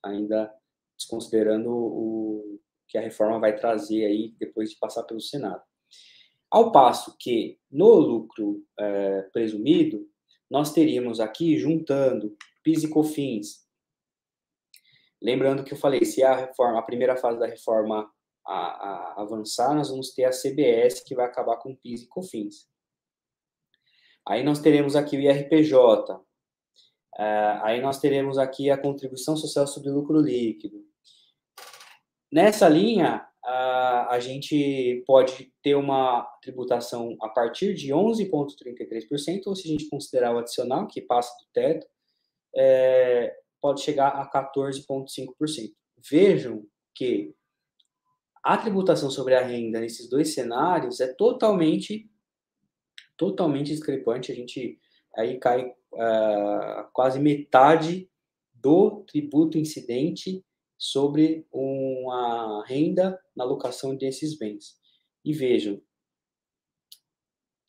Ainda desconsiderando o que a reforma vai trazer aí depois de passar pelo Senado. Ao passo que, no lucro presumido, nós teríamos aqui, juntando PIS e COFINS, lembrando que eu falei, se a primeira fase da reforma avançar, nós vamos ter a CBS, que vai acabar com PIS e COFINS. Aí nós teremos aqui o IRPJ, aí nós teremos aqui a contribuição social sobre lucro líquido. Nessa linha, a gente pode ter uma tributação a partir de 11,33%, ou se a gente considerar o adicional, que passa do teto, pode chegar a 14,5%. Vejam que a tributação sobre a renda nesses dois cenários é totalmente discrepante. A gente aí cai quase metade do tributo incidente sobre uma renda na locação desses bens. E vejam,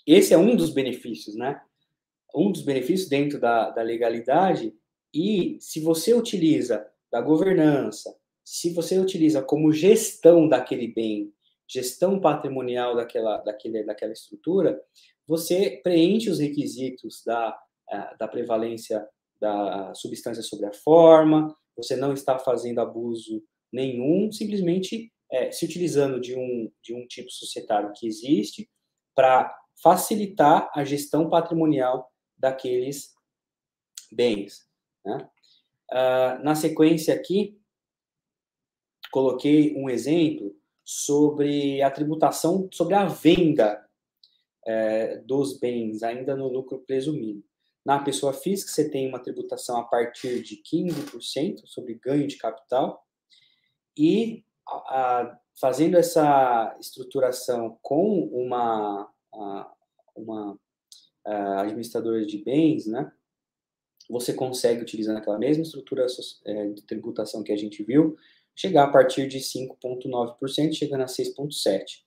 esse é um dos benefícios, né? Um dos benefícios dentro da legalidade. E se você utiliza da governança, se você utiliza como gestão daquele bem gestão patrimonial daquela estrutura, você preenche os requisitos da prevalência da substância sobre a forma, você não está fazendo abuso nenhum, simplesmente se utilizando de um tipo societário que existe para facilitar a gestão patrimonial daqueles bens, né? Na sequência aqui, coloquei um exemplo sobre a tributação sobre a venda dos bens, ainda no lucro presumido. Na pessoa física, você tem uma tributação a partir de 15% sobre ganho de capital, e fazendo essa estruturação com uma administradora de bens, né, você consegue, utilizando aquela mesma estrutura de tributação que a gente viu, chegar a partir de 5,9%, chegando a 6,7%.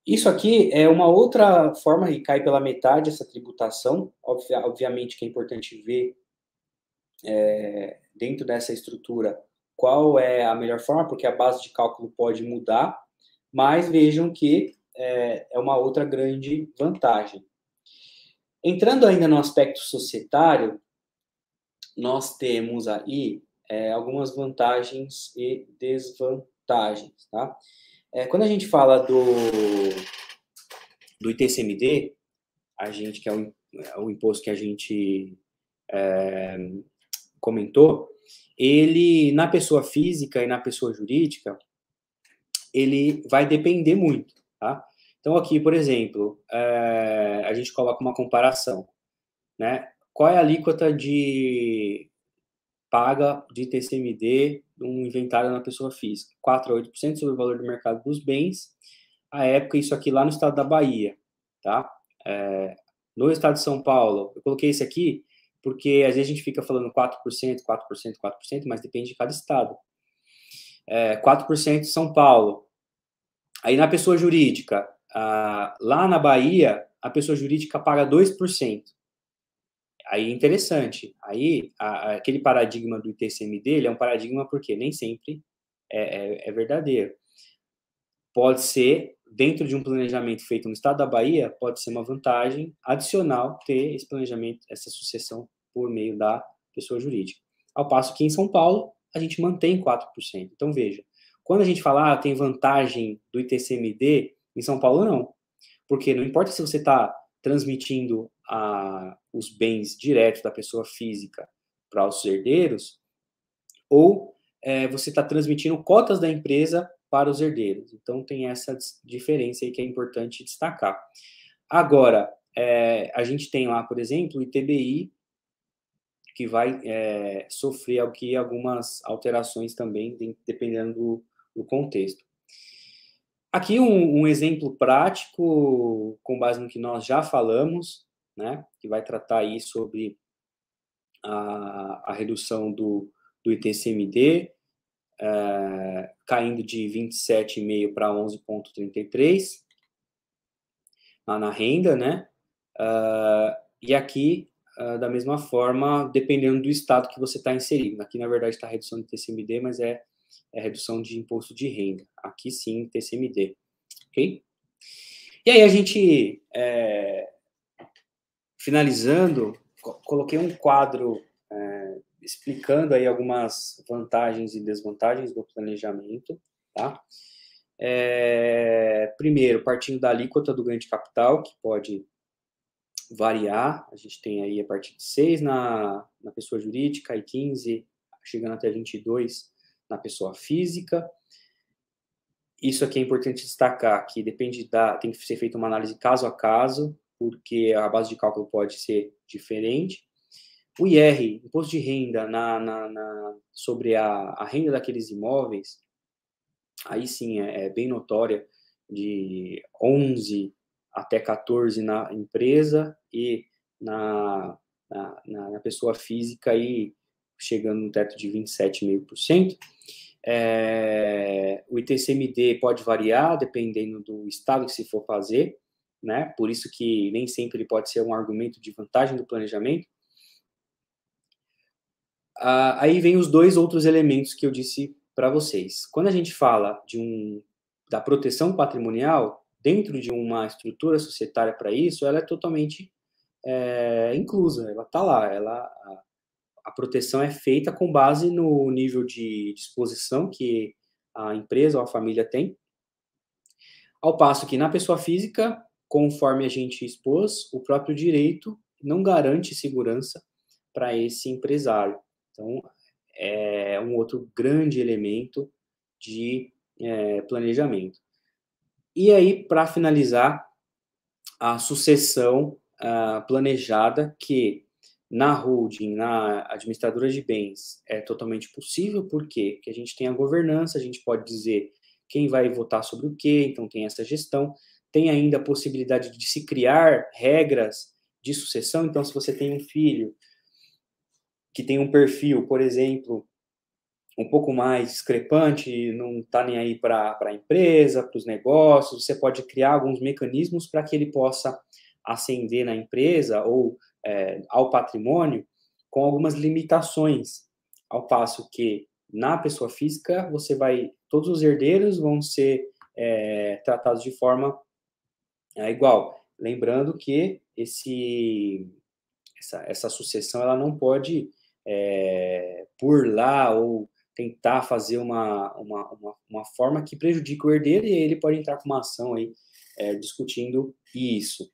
Isso aqui é uma outra forma, e cai pela metade essa tributação. Obviamente que é importante ver, dentro dessa estrutura, qual é a melhor forma, porque a base de cálculo pode mudar, mas vejam que é uma outra grande vantagem. Entrando ainda no aspecto societário, nós temos aí algumas vantagens e desvantagens, tá? Quando a gente fala do ITCMD, que é o imposto que a gente comentou, ele, na pessoa física e na pessoa jurídica, ele vai depender muito, tá? Então, aqui, por exemplo, a gente coloca uma comparação, né? Qual é a alíquota paga de ITCMD de um inventário na pessoa física? 4 a 8% sobre o valor do mercado dos bens. À época, isso aqui lá no estado da Bahia, tá? No estado de São Paulo, eu coloquei esse aqui porque às vezes a gente fica falando 4%, 4%, 4%, mas depende de cada estado. 4% São Paulo. Aí na pessoa jurídica, lá na Bahia, a pessoa jurídica paga 2%. Aí é interessante. Aí aquele paradigma do ITCMD, ele é um paradigma porque nem sempre é verdadeiro. Pode ser, dentro de um planejamento feito no estado da Bahia, pode ser uma vantagem adicional ter esse planejamento, essa sucessão por meio da pessoa jurídica. Ao passo que em São Paulo, a gente mantém 4%. Então, veja, quando a gente fala, tem vantagem do ITCMD, em São Paulo não. Porque não importa se você está transmitindo os bens diretos da pessoa física para os herdeiros, ou você está transmitindo cotas da empresa para os herdeiros. Então, tem essa diferença aí que é importante destacar. Agora, a gente tem lá, por exemplo, o ITBI, que vai sofrer aqui algumas alterações também, dependendo do contexto. Aqui um exemplo prático, com base no que nós já falamos, né, que vai tratar aí sobre a redução do ITCMD, caindo de 27,5 para 11,33 na renda, né? E aqui, da mesma forma, dependendo do estado que você está inserido. Aqui, na verdade, está a redução do ITCMD, mas é redução de imposto de renda. Aqui sim, ITCMD. Ok? E aí a gente, finalizando, coloquei um quadro explicando aí algumas vantagens e desvantagens do planejamento, tá? Primeiro, partindo da alíquota do ganho de capital, que pode variar, a gente tem aí a partir de 6 na pessoa jurídica e 15, chegando até 22 na pessoa física. Isso aqui é importante destacar, que tem que ser feita uma análise caso a caso, porque a base de cálculo pode ser diferente. O IR, imposto de renda sobre a renda daqueles imóveis, aí sim é bem notória, de 11 até 14 na empresa e na pessoa física, aí chegando no teto de 27,5%. O ITCMD pode variar dependendo do estado que se for fazer, né? Por isso que nem sempre ele pode ser um argumento de vantagem do planejamento. Aí vem os dois outros elementos que eu disse para vocês. Quando a gente fala de um da proteção patrimonial, dentro de uma estrutura societária para isso, ela é totalmente inclusa, ela está lá, a proteção é feita com base no nível de disposição que a empresa ou a família tem, ao passo que na pessoa física, conforme a gente expôs, o próprio direito não garante segurança para esse empresário. Então, é um outro grande elemento de planejamento. E aí, para finalizar, a sucessão planejada, que na holding, na administradora de bens, é totalmente possível, por quê? Porque a gente tem a governança, a gente pode dizer quem vai votar sobre o quê, então tem essa gestão, tem ainda a possibilidade de se criar regras de sucessão, então se você tem um filho que tem um perfil, por exemplo, um pouco mais discrepante, não está nem aí para a empresa, para os negócios, você pode criar alguns mecanismos para que ele possa ascender na empresa ou ao patrimônio com algumas limitações, ao passo que na pessoa física todos os herdeiros vão ser tratados de forma igual, lembrando que essa sucessão ela não pode burlar ou tentar fazer uma forma que prejudique o herdeiro, e ele pode entrar com uma ação aí discutindo isso.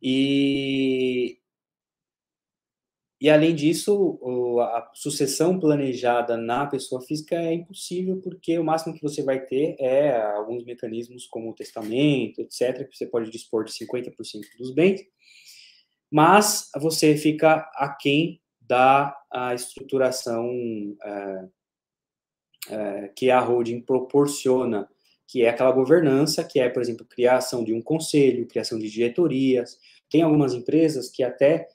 E além disso, a sucessão planejada na pessoa física é impossível, porque o máximo que você vai ter é alguns mecanismos como o testamento, etc., que você pode dispor de 50% dos bens, mas você fica aquém da estruturação que a holding proporciona, que é aquela governança, que é, por exemplo, criação de um conselho, criação de diretorias. Tem algumas empresas que até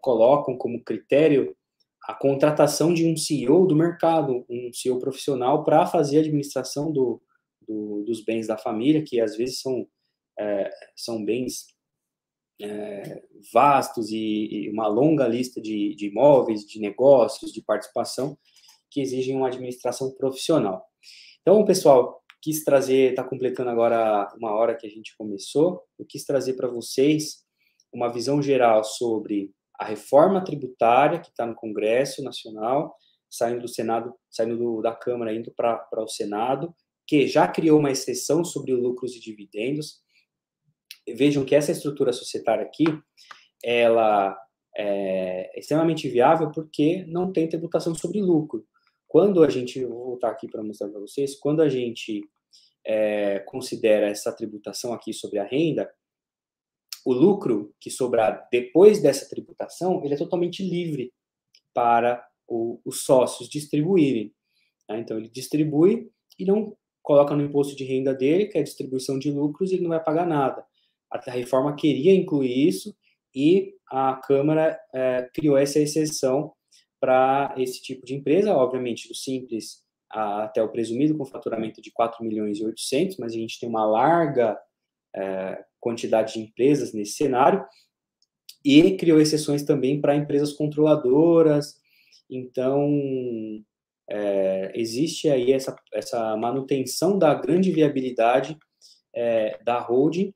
colocam como critério a contratação de um CEO do mercado, um CEO profissional, para fazer a administração dos bens da família, que às vezes são bens vastos e uma longa lista de imóveis, de negócios, de participação, que exigem uma administração profissional. Então, pessoal, quis trazer, está completando agora 1 hora que a gente começou, eu quis trazer para vocês uma visão geral sobre a reforma tributária que está no Congresso Nacional, saindo do Senado, saindo da Câmara, indo para o Senado, que já criou uma exceção sobre lucros e dividendos. Vejam que essa estrutura societária aqui, ela é extremamente viável porque não tem tributação sobre lucro. Quando a gente, vou voltar aqui para mostrar para vocês, quando a gente considera essa tributação aqui sobre a renda, o lucro que sobrar depois dessa tributação, ele é totalmente livre para os sócios distribuírem. Tá? Então, ele distribui e não coloca no imposto de renda dele, que é a distribuição de lucros, e ele não vai pagar nada. A reforma queria incluir isso e a Câmara criou essa exceção para esse tipo de empresa, obviamente do simples até o presumido, com faturamento de 4.800.000, mas a gente tem uma larga quantidade de empresas nesse cenário, e criou exceções também para empresas controladoras. Então, existe aí essa manutenção da grande viabilidade da holding,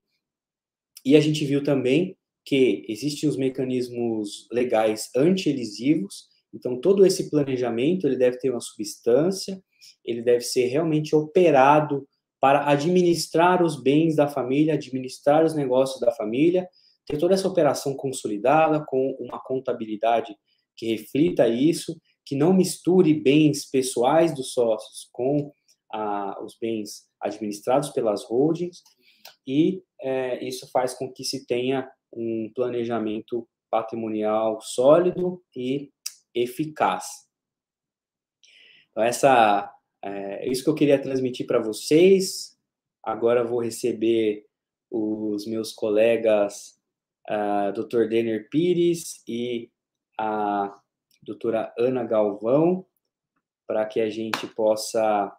e a gente viu também que existem os mecanismos legais anti-elisivos. Então, todo esse planejamento ele deve ter uma substância, ele deve ser realmente operado para administrar os bens da família, administrar os negócios da família, ter toda essa operação consolidada com uma contabilidade que reflita isso, que não misture bens pessoais dos sócios com os bens administrados pelas holdings, e isso faz com que se tenha um planejamento patrimonial sólido e eficaz. Então, isso que eu queria transmitir para vocês. Agora vou receber os meus colegas, Dr. Denner Pires e a doutora Ana Galvão, para que a gente possa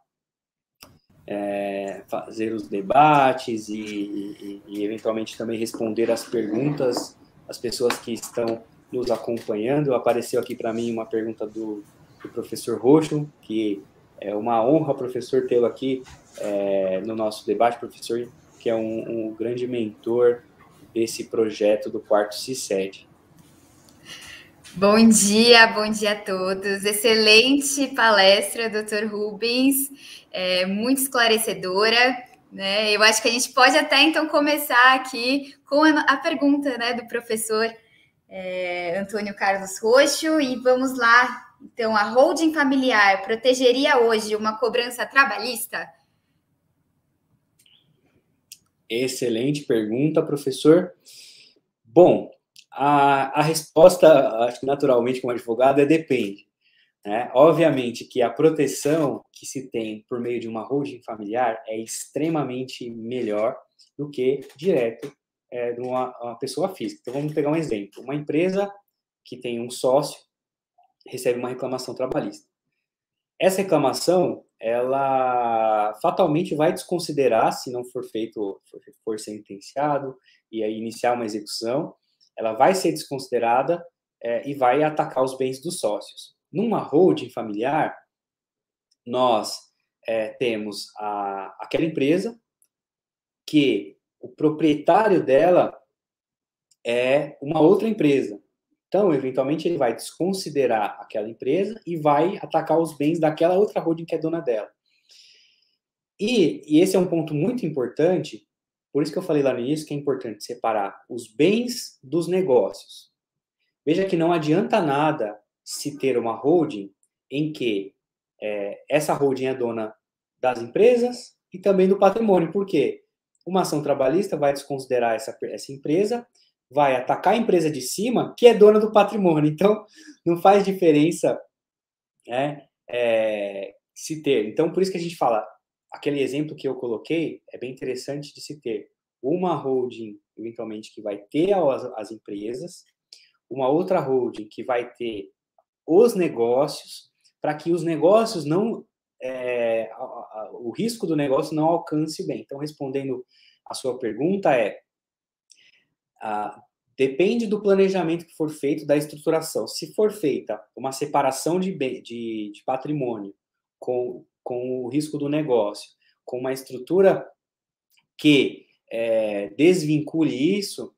fazer os debates e eventualmente também responder as perguntas das pessoas que estão nos acompanhando. Apareceu aqui para mim uma pergunta do professor Roxo, que É uma honra, professor, tê-lo aqui no nosso debate, professor, que é um grande mentor desse projeto do Quarto CICED. Bom dia a todos. Excelente palestra, Dr. Rubens, muito esclarecedora, né? Eu acho que a gente pode até então começar aqui com a pergunta, né, do professor Antônio Carlos Roxo, e vamos lá. Então, a holding familiar protegeria hoje uma cobrança trabalhista? Excelente pergunta, professor. Bom, a resposta, acho que naturalmente, como advogado, é depende. Né? Obviamente que a proteção que se tem por meio de uma holding familiar é extremamente melhor do que direto de uma pessoa física. Então, vamos pegar um exemplo. Uma empresa que tem um sócio recebe uma reclamação trabalhista. Essa reclamação, ela fatalmente vai desconsiderar, se não for feito, for sentenciado, e aí iniciar uma execução, ela vai ser desconsiderada e vai atacar os bens dos sócios. Numa holding familiar, nós temos aquela empresa que o proprietário dela é uma outra empresa. Então, eventualmente, ele vai desconsiderar aquela empresa e vai atacar os bens daquela outra holding que é dona dela. E esse é um ponto muito importante, por isso que eu falei lá no início que é importante separar os bens dos negócios. Veja que não adianta nada se ter uma holding em que essa holding é dona das empresas e também do patrimônio. Por quê? Uma ação trabalhista vai desconsiderar essa empresa, vai atacar a empresa de cima, que é dona do patrimônio. Então, não faz diferença se ter. Então, por isso que a gente fala, aquele exemplo que eu coloquei é bem interessante de se ter uma holding, eventualmente, que vai ter as empresas, uma outra holding que vai ter os negócios, para que os negócios não... o risco do negócio não alcance o bem. Então, respondendo a sua pergunta depende do planejamento que for feito, da estruturação. Se for feita uma separação de patrimônio com o risco do negócio, com uma estrutura que desvincule isso,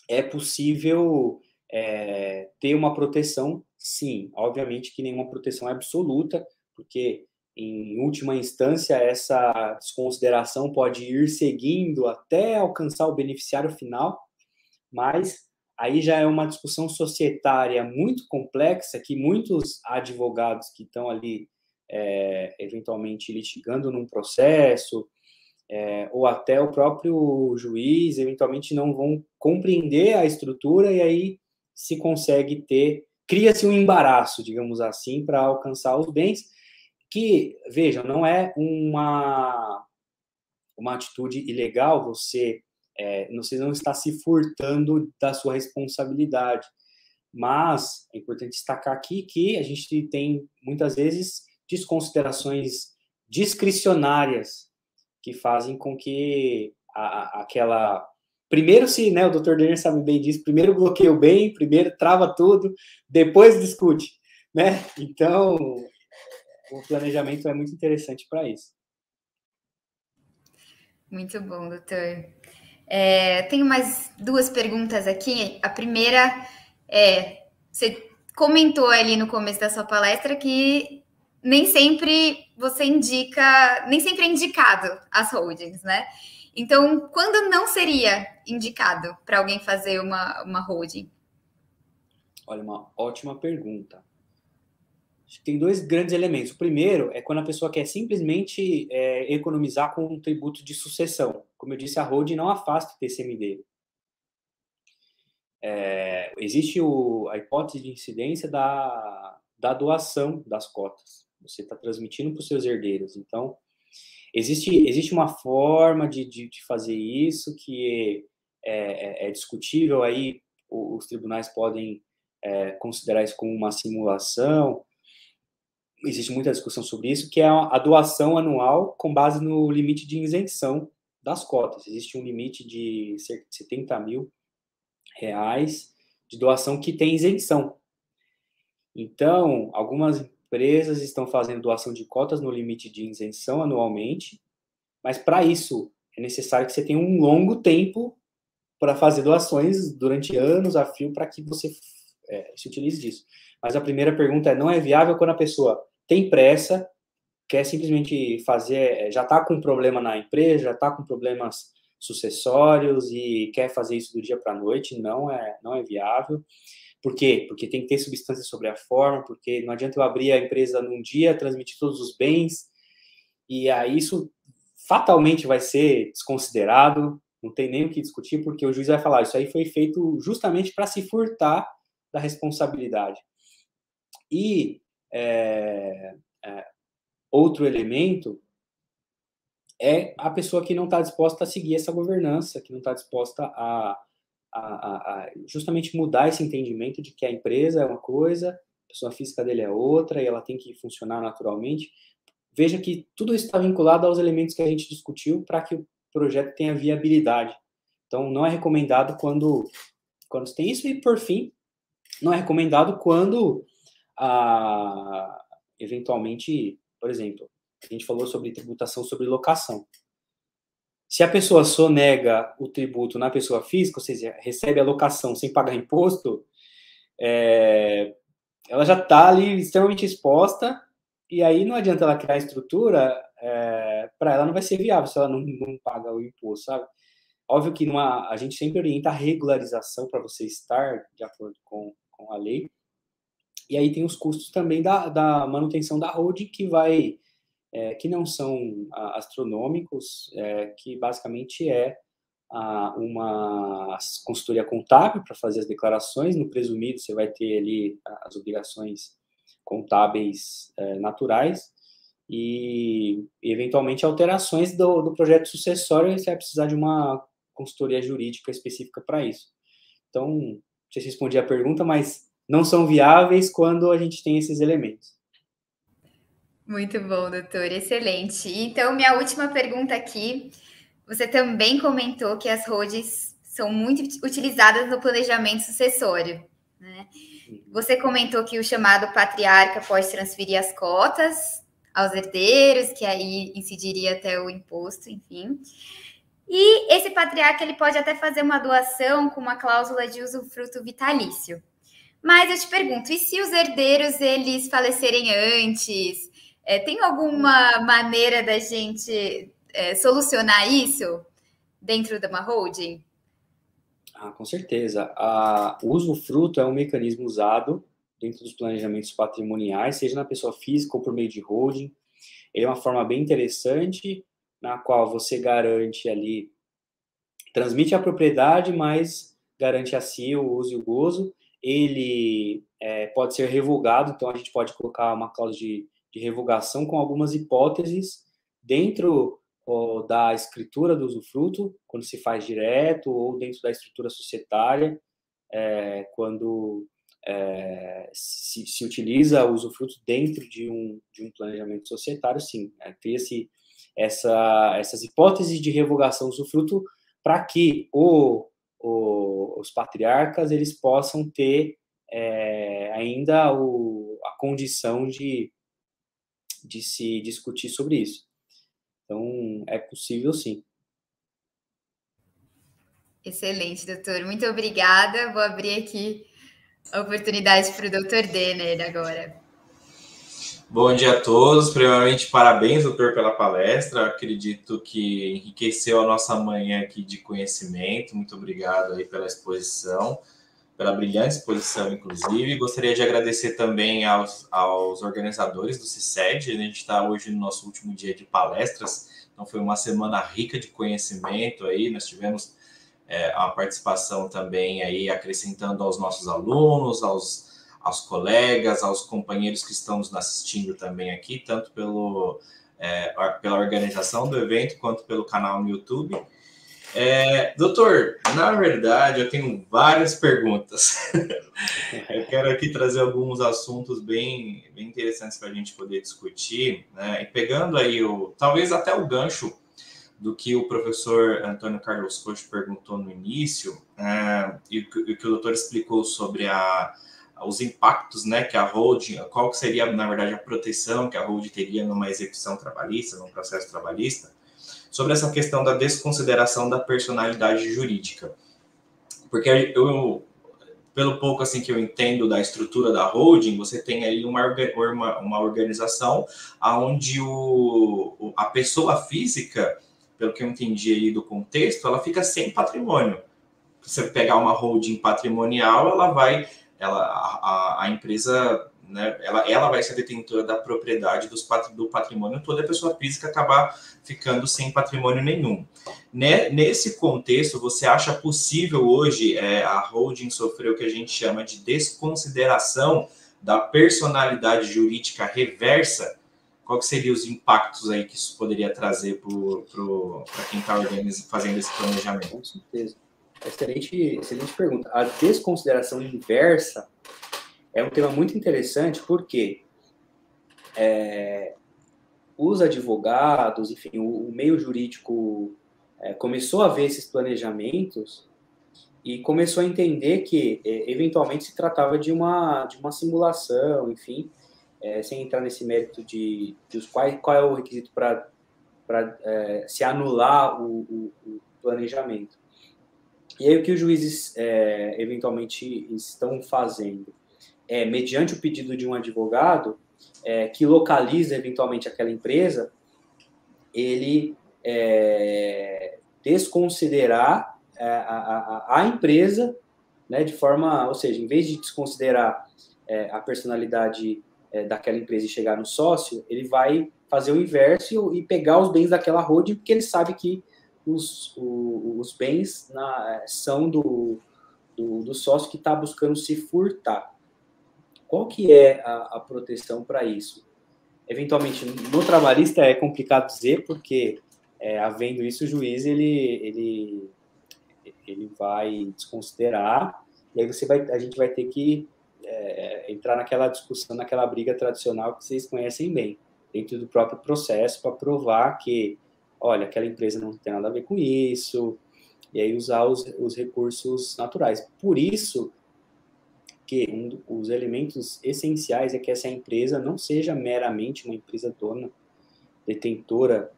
é possível ter uma proteção, sim. Obviamente que nenhuma proteção é absoluta, porque, em última instância, essa desconsideração pode ir seguindo até alcançar o beneficiário final, mas aí já é uma discussão societária muito complexa que muitos advogados que estão ali eventualmente litigando num processo, ou até o próprio juiz, eventualmente não vão compreender a estrutura e aí se consegue cria-se um embaraço, digamos assim, para alcançar os bens, que, vejam, não é uma atitude ilegal, você não está se furtando da sua responsabilidade. Mas é importante destacar aqui que a gente tem, muitas vezes, desconsiderações discricionárias que fazem com que aquela... Primeiro, se, né, o Dr. Denner sabe bem disso, primeiro bloqueia o bem, primeiro trava tudo, depois discute, né? Então, o planejamento é muito interessante para isso. Muito bom, doutor. Tenho mais duas perguntas aqui. A primeira você comentou ali no começo da sua palestra que nem sempre você indica, nem sempre é indicado as holdings, né? Então, quando não seria indicado para alguém fazer uma holding? Olha, uma ótima pergunta. Acho que tem dois grandes elementos. O primeiro é quando a pessoa quer simplesmente economizar com um tributo de sucessão. Como eu disse, a holding não afasta o TCMD. Existe a hipótese de incidência da doação das cotas. Você está transmitindo para os seus herdeiros. Então, existe uma forma de fazer isso que é discutível. Aí os tribunais podem considerar isso como uma simulação. Existe muita discussão sobre isso, que é a doação anual com base no limite de isenção das cotas. Existe um limite de cerca de R$70 mil de doação que tem isenção. Então, algumas empresas estão fazendo doação de cotas no limite de isenção anualmente, mas para isso é necessário que você tenha um longo tempo para fazer doações durante anos a fio para que você se utilize disso. Mas a primeira pergunta não é viável quando a pessoa tem pressa, quer simplesmente fazer, já está com um problema na empresa, já está com problemas sucessórios e quer fazer isso do dia para a noite, não é viável. Por quê? Porque tem que ter substância sobre a forma, porque não adianta eu abrir a empresa num dia, transmitir todos os bens, e aí isso fatalmente vai ser desconsiderado, não tem nem o que discutir, porque o juiz vai falar, isso aí foi feito justamente para se furtar da responsabilidade. E outro elemento é a pessoa que não está disposta a seguir essa governança, que não está disposta a justamente mudar esse entendimento de que a empresa é uma coisa, a pessoa física dele é outra, e ela tem que funcionar naturalmente. Veja que tudo isso está vinculado aos elementos que a gente discutiu para que o projeto tenha viabilidade. Então, não é recomendado quando se tem isso, e, por fim, não é recomendado quando, eventualmente, por exemplo, a gente falou sobre tributação sobre locação. Se a pessoa sonega o tributo na pessoa física, ou seja, recebe a locação sem pagar imposto, ela já está ali extremamente exposta, e aí não adianta ela criar estrutura, para ela não vai ser viável se ela não paga o imposto, sabe? Óbvio que a gente sempre orienta a regularização para você estar de acordo com a lei, e aí tem os custos também da manutenção da holding, que não são astronômicos, que basicamente é uma consultoria contábil para fazer as declarações. No presumido, você vai ter ali as obrigações contábeis naturais e, eventualmente, alterações do projeto sucessório, você vai precisar de uma consultoria jurídica específica para isso. Então, não sei se respondi a pergunta, mas não são viáveis quando a gente tem esses elementos. Muito bom, doutor, excelente. Então, minha última pergunta aqui, você também comentou que as holdings são muito utilizadas no planejamento sucessório, né? Você comentou que o chamado patriarca pode transferir as cotas aos herdeiros, que aí incidiria até o imposto, enfim. E esse patriarca ele pode até fazer uma doação com uma cláusula de usufruto vitalício. Mas eu te pergunto, e se os herdeiros eles falecerem antes? Tem alguma maneira da gente solucionar isso dentro de uma holding? Com certeza. O usufruto é um mecanismo usado dentro dos planejamentos patrimoniais, seja na pessoa física ou por meio de holding. Ele é uma forma bem interessante, na qual você garante ali, transmite a propriedade, mas garante a si o uso e o gozo. Ele pode ser revogado, então a gente pode colocar uma cláusula de revogação com algumas hipóteses dentro da escritura do usufruto, quando se faz direto, ou dentro da estrutura societária, quando se utiliza o usufruto dentro de um planejamento societário, sim. Cria-se essas hipóteses de revogação do usufruto para que os patriarcas eles possam ter ainda a condição de se discutir sobre isso. Então, é possível, sim. Excelente, doutor. Muito obrigada. Vou abrir aqui a oportunidade para o doutor Denner agora. Bom dia a todos. Primeiramente, parabéns, doutor, pela palestra. Acredito que enriqueceu a nossa manhã aqui de conhecimento. Muito obrigado aí pela exposição, pela brilhante exposição, inclusive. Gostaria de agradecer também aos organizadores do CICED. A gente está hoje no nosso último dia de palestras, então foi uma semana rica de conhecimento aí. Nós tivemos a participação também aí, acrescentando aos nossos alunos, aos colegas, aos companheiros que estão nos assistindo também aqui, tanto pela organização do evento, quanto pelo canal no YouTube. Doutor, na verdade, eu tenho várias perguntas. Eu quero aqui trazer alguns assuntos bem interessantes para a gente poder discutir, né? E pegando aí, talvez até o gancho do que o professor Antônio Carlos Coach perguntou no início, e o que o doutor explicou sobre os impactos, né, que a holding, qual que seria, na verdade, a proteção que a holding teria numa execução trabalhista, num processo trabalhista, sobre essa questão da desconsideração da personalidade jurídica. Porque eu, pelo pouco assim que eu entendo da estrutura da holding, você tem aí uma organização onde a pessoa física, pelo que eu entendi aí do contexto, ela fica sem patrimônio. Se você pegar uma holding patrimonial, a empresa, né, ela vai ser detentora da propriedade do patrimônio todo, e a pessoa física acabar ficando sem patrimônio nenhum. Nesse contexto, você acha possível hoje a holding sofrer o que a gente chama de desconsideração da personalidade jurídica reversa? Qual que seriam os impactos aí que isso poderia trazer para quem está fazendo esse planejamento? Com certeza. Excelente pergunta. A desconsideração inversa é um tema muito interessante porque os advogados, enfim, o meio jurídico começou a ver esses planejamentos e começou a entender que, eventualmente, se tratava de uma simulação, enfim, sem entrar nesse mérito de qual é o requisito para se anular o planejamento. E aí o que os juízes eventualmente estão fazendo mediante o pedido de um advogado que localiza eventualmente aquela empresa, ele desconsiderar a empresa, né, de forma, ou seja, em vez de desconsiderar a personalidade daquela empresa e chegar no sócio, ele vai fazer o inverso e pegar os bens daquela holding, porque ele sabe que os bens são do sócio que está buscando se furtar. Qual que é a proteção para isso? Eventualmente, no trabalhista é complicado dizer, porque havendo isso, o juiz ele vai desconsiderar, e aí a gente vai ter que entrar naquela discussão, naquela briga tradicional que vocês conhecem bem, dentro do próprio processo, para provar que, olha, aquela empresa não tem nada a ver com isso, e aí usar os recursos naturais. Por isso que os elementos essenciais é que essa empresa não seja meramente uma empresa dona, detentora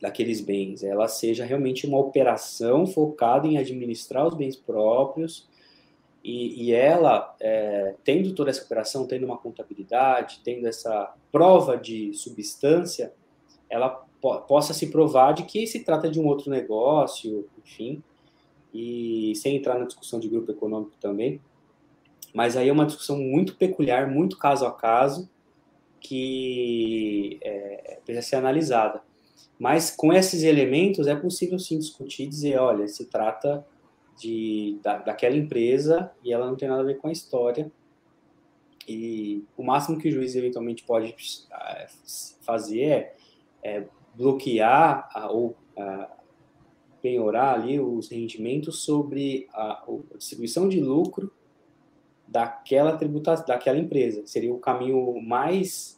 daqueles bens, ela seja realmente uma operação focada em administrar os bens próprios, e ela, tendo toda essa operação, tendo uma contabilidade, tendo essa prova de substância, ela possa se provar de que se trata de um outro negócio, enfim, e sem entrar na discussão de grupo econômico também, mas aí é uma discussão muito peculiar, muito caso a caso, que precisa ser analisada. Mas com esses elementos é possível sim discutir, dizer, olha, se trata daquela empresa e ela não tem nada a ver com a história, e o máximo que o juiz eventualmente pode fazer é bloquear ou penhorar ali os rendimentos sobre a distribuição de lucro daquela empresa. Seria o caminho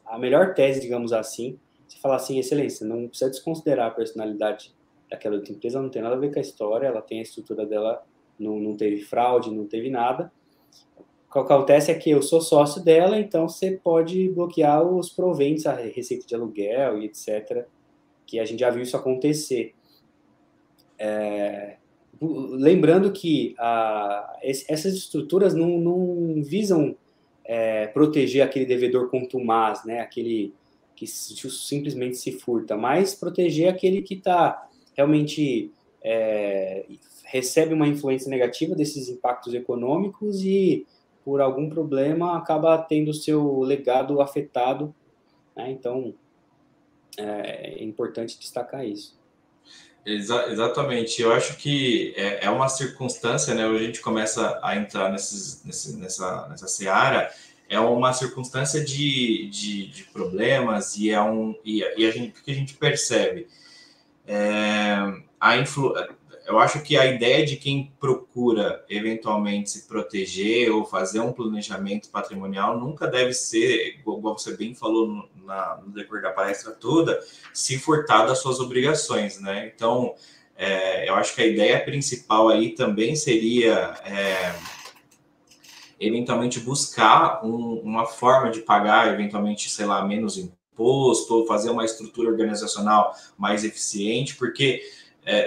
a melhor tese, digamos assim, se falar assim, excelência, não precisa desconsiderar a personalidade daquela outra empresa, não tem nada a ver com a história, ela tem a estrutura dela, não teve fraude, não teve nada. O que acontece é que eu sou sócio dela, então você pode bloquear os proventos, a receita de aluguel e etc., que a gente já viu isso acontecer. Lembrando que essas estruturas não visam proteger aquele devedor contumaz, né, aquele que simplesmente se furta, mas proteger aquele que está realmente recebe uma influência negativa desses impactos econômicos e, por algum problema, acaba tendo o seu legado afetado, né? Então, é importante destacar isso. Exatamente. Eu acho que é uma circunstância, né? Hoje a gente começa a entrar nessa seara, é uma circunstância de problemas e o que a gente percebe? Eu acho que a ideia de quem procura eventualmente se proteger ou fazer um planejamento patrimonial nunca deve ser, igual você bem falou no decorrer da palestra toda, se furtar das suas obrigações, né? Então, eu acho que a ideia principal aí também seria eventualmente buscar uma forma de pagar, eventualmente, sei lá, menos imposto, ou fazer uma estrutura organizacional mais eficiente, porque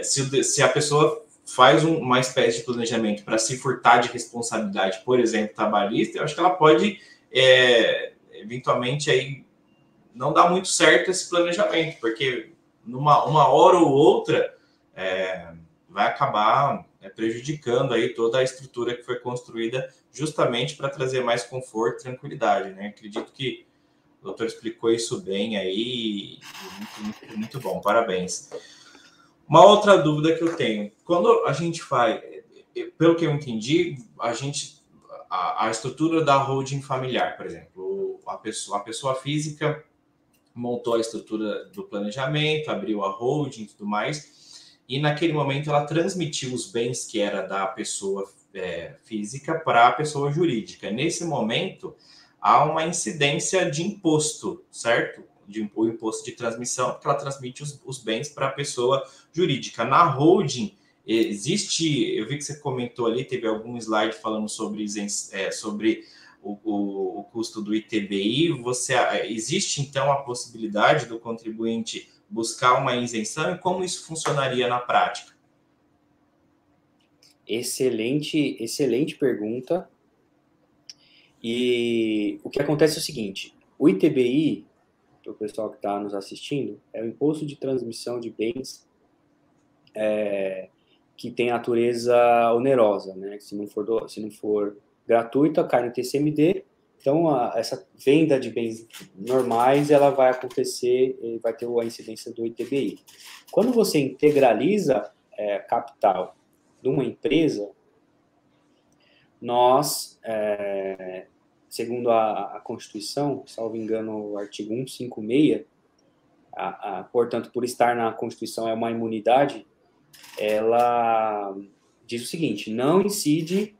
se a pessoa faz uma espécie de planejamento para se furtar de responsabilidade, por exemplo, trabalhista, eu acho que ela pode, eventualmente, aí não dar muito certo esse planejamento, porque uma hora ou outra vai acabar prejudicando aí toda a estrutura que foi construída justamente para trazer mais conforto e tranquilidade, né? Acredito que o doutor explicou isso bem aí, muito, muito bom, parabéns. Uma outra dúvida que eu tenho, quando a gente faz, pelo que eu entendi, a estrutura da holding familiar, por exemplo, a pessoa física montou a estrutura do planejamento, abriu a holding e tudo mais, e naquele momento ela transmitiu os bens que era da pessoa física para a pessoa jurídica. Nesse momento, há uma incidência de imposto, certo? O imposto de transmissão, porque ela transmite os bens para a pessoa jurídica. Na holding, existe, eu vi que você comentou ali, teve algum slide falando sobre o custo do ITBI. Existe, então, a possibilidade do contribuinte buscar uma isenção, e como isso funcionaria na prática? Excelente pergunta. E o que acontece é o seguinte, o ITBI, para o pessoal que está nos assistindo, é o Imposto de Transmissão de Bens que tem natureza onerosa, né? Se não for gratuita, cai no TCMD. Então, essa venda de bens normais, ela vai acontecer e vai ter a incidência do ITBI. Quando você integraliza capital de uma empresa, nós, segundo a Constituição, salvo engano, o artigo 156, portanto, por estar na Constituição é uma imunidade, ela diz o seguinte, não incide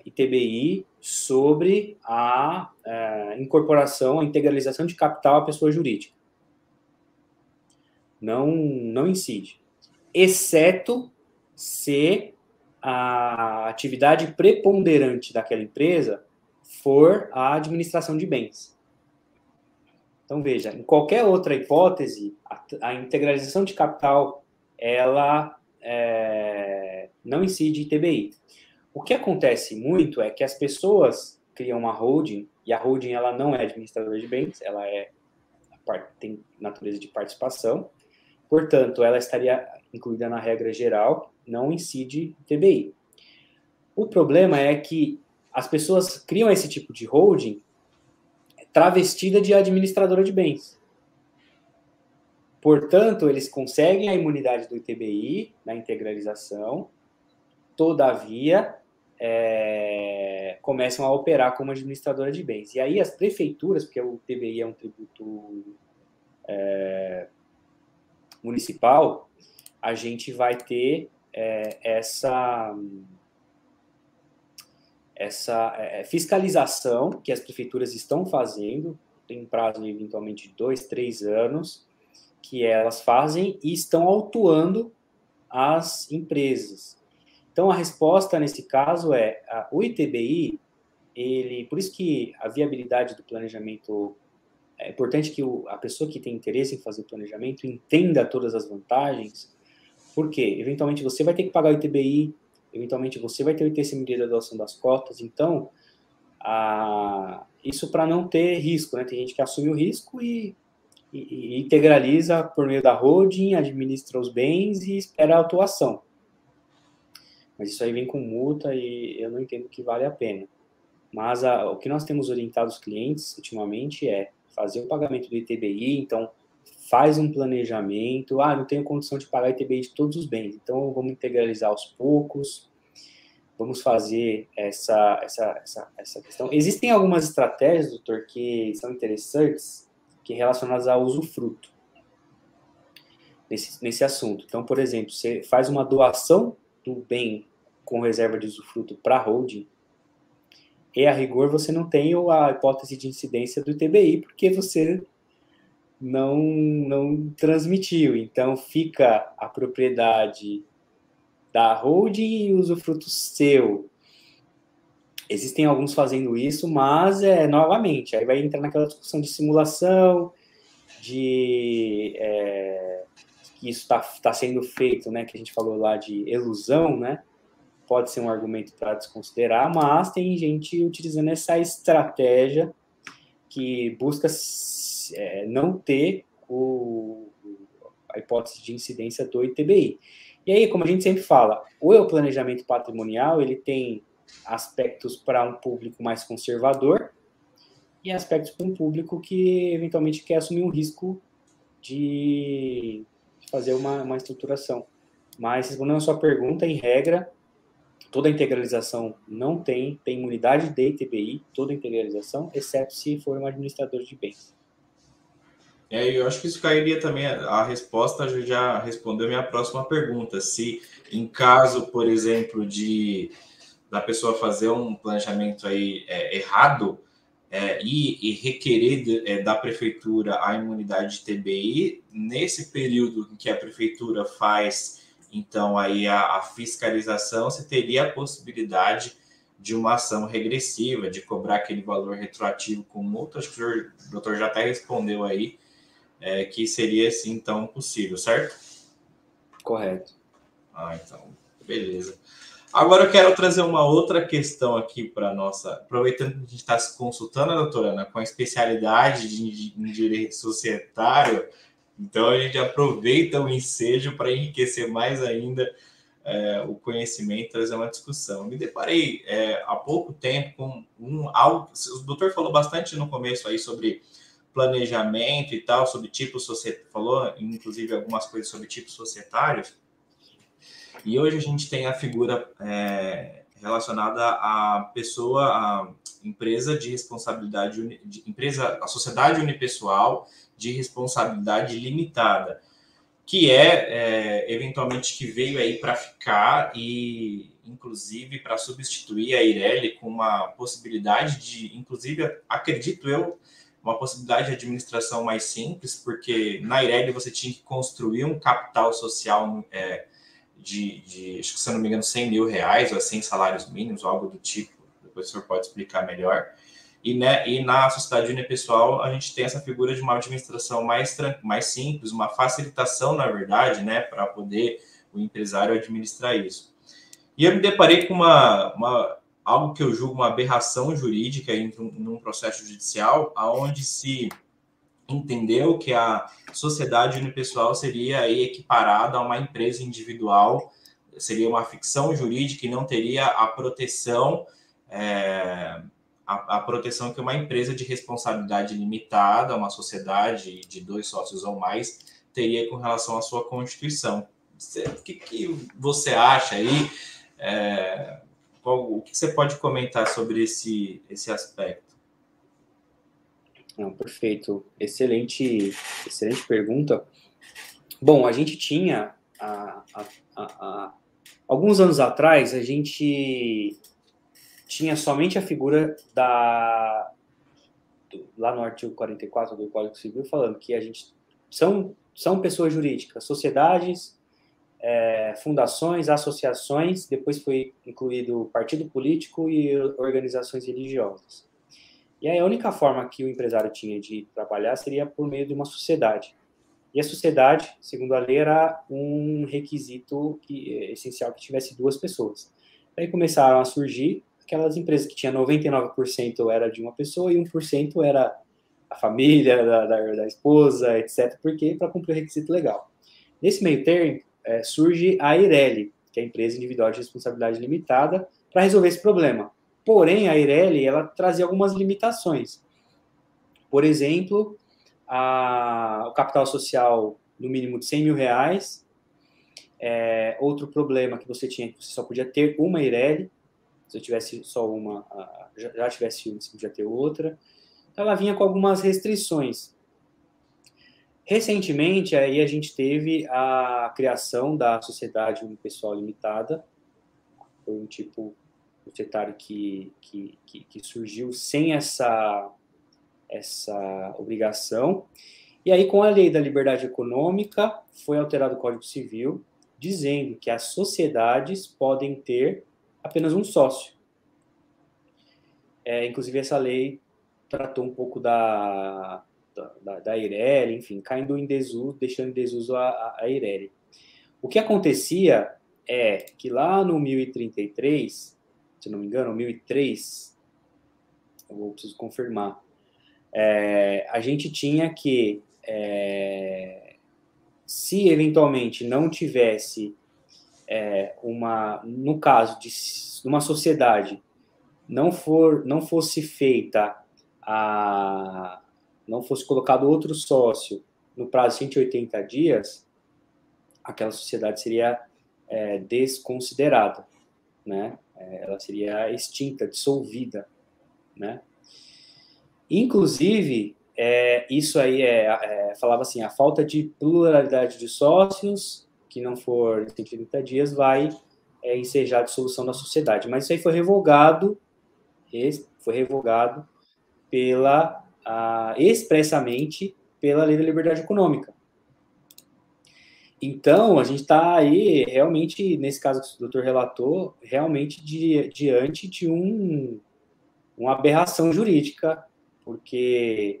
ITBI sobre a incorporação, a integralização de capital à pessoa jurídica. Não incide. Exceto se a atividade preponderante daquela empresa for a administração de bens. Então, veja, em qualquer outra hipótese, a integralização de capital, ela não incide ITBI. O que acontece muito é que as pessoas criam uma holding, e a holding ela não é administradora de bens, ela tem natureza de participação, portanto, ela estaria incluída na regra geral, não incide ITBI. O problema é que as pessoas criam esse tipo de holding travestida de administradora de bens. Portanto, eles conseguem a imunidade do ITBI na integralização, todavia, começam a operar como administradora de bens. E aí as prefeituras, porque o ITBI é um tributo municipal, a gente vai ter essa fiscalização que as prefeituras estão fazendo, tem um prazo de eventualmente 2, 3 anos, que elas fazem e estão autuando as empresas. Então, a resposta nesse caso o ITBI, por isso que a viabilidade do planejamento, é importante que a pessoa que tem interesse em fazer o planejamento entenda todas as vantagens, porque, eventualmente, você vai ter que pagar o ITBI, eventualmente, você vai ter o ITCMD da doação das cotas, então, isso para não ter risco, né? Tem gente que assume o risco e integraliza por meio da holding, administra os bens e espera a autuação. Mas isso aí vem com multa e eu não entendo que vale a pena. Mas o que nós temos orientado os clientes ultimamente é fazer o pagamento do ITBI, então faz um planejamento, não tenho condição de pagar ITBI de todos os bens, então vamos integralizar aos poucos, vamos fazer essa questão. Existem algumas estratégias, doutor, que são interessantes, que relacionadas ao usufruto nesse assunto. Então, por exemplo, você faz uma doação do bem com reserva de usufruto para a holding, e a rigor você não tem a hipótese de incidência do ITBI, porque você não transmitiu. Então, fica a propriedade da holding e o usufruto seu. Existem alguns fazendo isso, mas, novamente, aí vai entrar naquela discussão de simulação, que isso está sendo feito, né, que a gente falou lá de elusão, né, pode ser um argumento para desconsiderar, mas tem gente utilizando essa estratégia que busca não ter a hipótese de incidência do ITBI. E aí, como a gente sempre fala, o planejamento patrimonial, ele tem aspectos para um público mais conservador e aspectos para um público que eventualmente quer assumir um risco de fazer uma estruturação. Mas, respondendo a sua pergunta, em regra, toda integralização não tem imunidade de ITBI, toda integralização, exceto se for um administrador de bens. Eu acho que isso cairia também, a resposta já respondeu a minha próxima pergunta. Se em caso, por exemplo, da pessoa fazer um planejamento aí errado e requerer da prefeitura a imunidade de TBI, nesse período em que a prefeitura faz, então, aí a fiscalização, você teria a possibilidade de uma ação regressiva, de cobrar aquele valor retroativo com multa. Acho que o doutor já até respondeu aí, que seria, assim, então, possível, certo? Correto. Então, beleza. Agora eu quero trazer uma outra questão aqui para nossa... Aproveitando que a gente está se consultando, doutora Ana, com a especialidade em direito societário, então a gente aproveita o ensejo para enriquecer mais ainda o conhecimento, trazer uma discussão. Me deparei há pouco tempo com algo... O doutor falou bastante no começo aí sobre planejamento e tal, sobre tipos societários, falou inclusive algumas coisas sobre tipos societários, e hoje a gente tem a figura relacionada à pessoa, à empresa de responsabilidade, a sociedade unipessoal de responsabilidade limitada, que eventualmente que veio aí para ficar e inclusive para substituir a Eireli com uma possibilidade de, inclusive, acredito eu, uma possibilidade de administração mais simples, porque na Eireli você tinha que construir um capital social de, acho que se eu não me engano, R$100.000 ou 100 salários mínimos, algo do tipo. Depois o senhor pode explicar melhor. E na sociedade unipessoal, a gente tem essa figura de uma administração mais simples, uma facilitação, na verdade, né, para poder o empresário administrar isso. E eu me deparei com algo que eu julgo uma aberração jurídica num processo judicial, onde se entendeu que a sociedade unipessoal seria aí equiparada a uma empresa individual, seria uma ficção jurídica e não teria a proteção a proteção que uma empresa de responsabilidade limitada, uma sociedade de 2 sócios ou mais, teria com relação à sua constituição. O que você acha aí? O que você pode comentar sobre esse aspecto? Não, perfeito. Excelente pergunta. Bom, a gente tinha, alguns anos atrás, a gente tinha somente a figura lá no artigo 44 do Código Civil, falando que a gente são pessoas jurídicas, sociedades, fundações, associações, depois foi incluído partido político e organizações religiosas. E aí a única forma que o empresário tinha de trabalhar seria por meio de uma sociedade. E a sociedade, segundo a lei, era um requisito essencial que tivesse 2 pessoas. Aí começaram a surgir aquelas empresas que tinha 99% era de uma pessoa e 1% era a família, da esposa, etc., porque para cumprir o requisito legal. Nesse meio termo, surge a Eireli, que é a empresa individual de responsabilidade limitada, para resolver esse problema. Porém, a Eireli, ela trazia algumas limitações. Por exemplo, o capital social no mínimo de R$100.000. Outro problema que você tinha, que você só podia ter uma Eireli. Se eu tivesse só uma, já tivesse uma, você podia ter outra. Ela vinha com algumas restrições. Recentemente, aí a gente teve a criação da Sociedade Unipessoal Limitada. Foi um tipo societário que surgiu sem essa obrigação. E aí, com a Lei da Liberdade Econômica, foi alterado o Código Civil, dizendo que as sociedades podem ter apenas um sócio. inclusive essa lei tratou um pouco da Eireli, enfim, caindo em desuso, deixando em desuso a Eireli. O que acontecia é que lá no 1033, se não me engano, 1003, eu preciso confirmar, a gente tinha que, se eventualmente não tivesse no caso de uma sociedade não fosse feita não fosse colocado outro sócio no prazo de 180 dias, aquela sociedade seria desconsiderada, né? Ela seria extinta, dissolvida, né? Inclusive, isso aí falava assim, a falta de pluralidade de sócios, que não for em 180 dias, vai ensejar a dissolução da sociedade. Mas isso aí foi revogado expressamente pela Lei da Liberdade Econômica. Então, a gente está aí, realmente, nesse caso que o doutor relatou, realmente diante de uma aberração jurídica, porque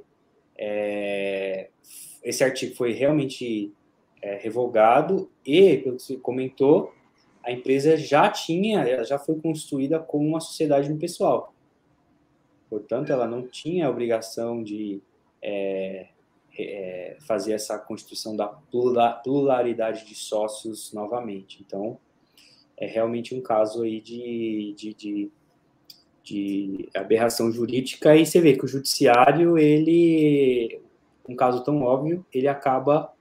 esse artigo foi realmente revogado e, pelo que você comentou, a empresa já foi constituída como uma sociedade unipessoal. Portanto, ela não tinha a obrigação de fazer essa constituição da pluralidade de sócios novamente. Então, é realmente um caso aí de aberração jurídica, e você vê que o judiciário, um caso tão óbvio, ele acaba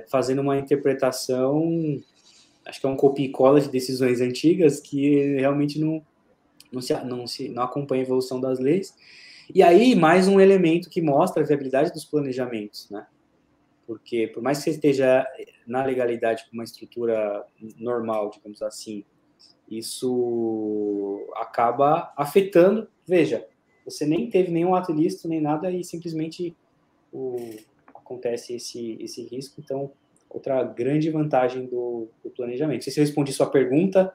fazendo uma interpretação, acho que é um copia e cola de decisões antigas, que realmente não acompanha a evolução das leis. E aí, mais um elemento que mostra a viabilidade dos planejamentos, né? Porque, por mais que você esteja na legalidade com uma estrutura normal, digamos assim, isso acaba afetando. Veja, você nem teve nenhum ato ilícito, nem nada, e simplesmente acontece esse risco. Então, outra grande vantagem do planejamento. Não sei se eu respondi sua pergunta,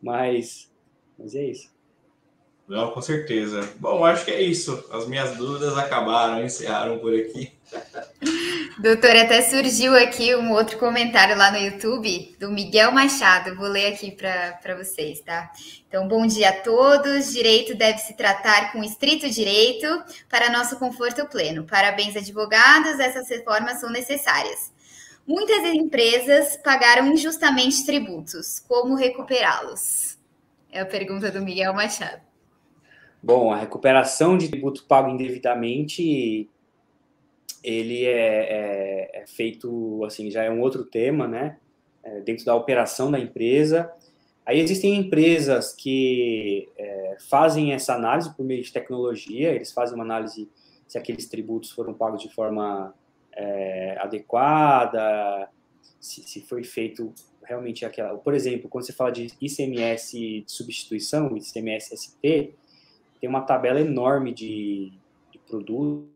mas é isso. Não, com certeza. Bom, acho que é isso. As minhas dúvidas encerraram por aqui. Doutor, até surgiu aqui um outro comentário lá no YouTube do Miguel Machado. Vou ler aqui para vocês, tá? Então, bom dia a todos. Direito deve se tratar com estrito direito para nosso conforto pleno. Parabéns, advogados. Essas reformas são necessárias. Muitas empresas pagaram injustamente tributos. Como recuperá-los? É a pergunta do Miguel Machado. Bom, a recuperação de tributo pago indevidamente, ele é feito, assim, já é um outro tema, né? Dentro da operação da empresa. Aí existem empresas que fazem essa análise por meio de tecnologia, eles fazem uma análise se aqueles tributos foram pagos de forma adequada, se foi feito realmente aquela... Por exemplo, quando você fala de ICMS de substituição, ICMS-ST, tem uma tabela enorme de produtos.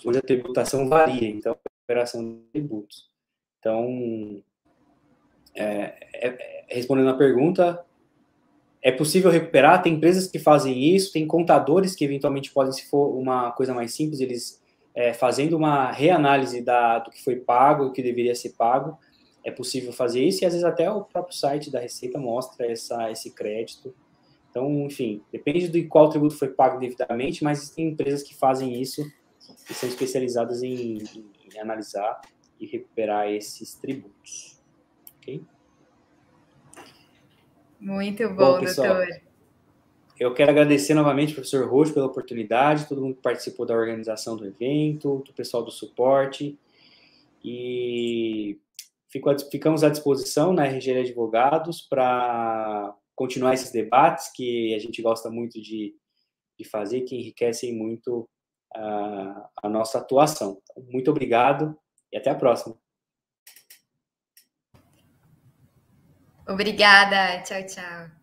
Onde a tributação varia, então, a operação de tributos. Então, respondendo a pergunta, é possível recuperar? Tem empresas que fazem isso, tem contadores que eventualmente podem, se for uma coisa mais simples, eles fazendo uma reanálise do que foi pago, o que deveria ser pago, é possível fazer isso, e às vezes até o próprio site da Receita mostra esse crédito. Então, enfim, depende de qual tributo foi pago devidamente, mas tem empresas que fazem isso, que são especializadas em analisar e recuperar esses tributos. Ok? Muito bom, pessoal, doutor. Eu quero agradecer novamente ao professor Roxo pela oportunidade, todo mundo que participou da organização do evento, o pessoal do suporte, e ficamos à disposição na RGL Advogados para continuar esses debates que a gente gosta muito de fazer, que enriquecem muito a nossa atuação. Então, muito obrigado e até a próxima. Obrigada. Tchau, tchau.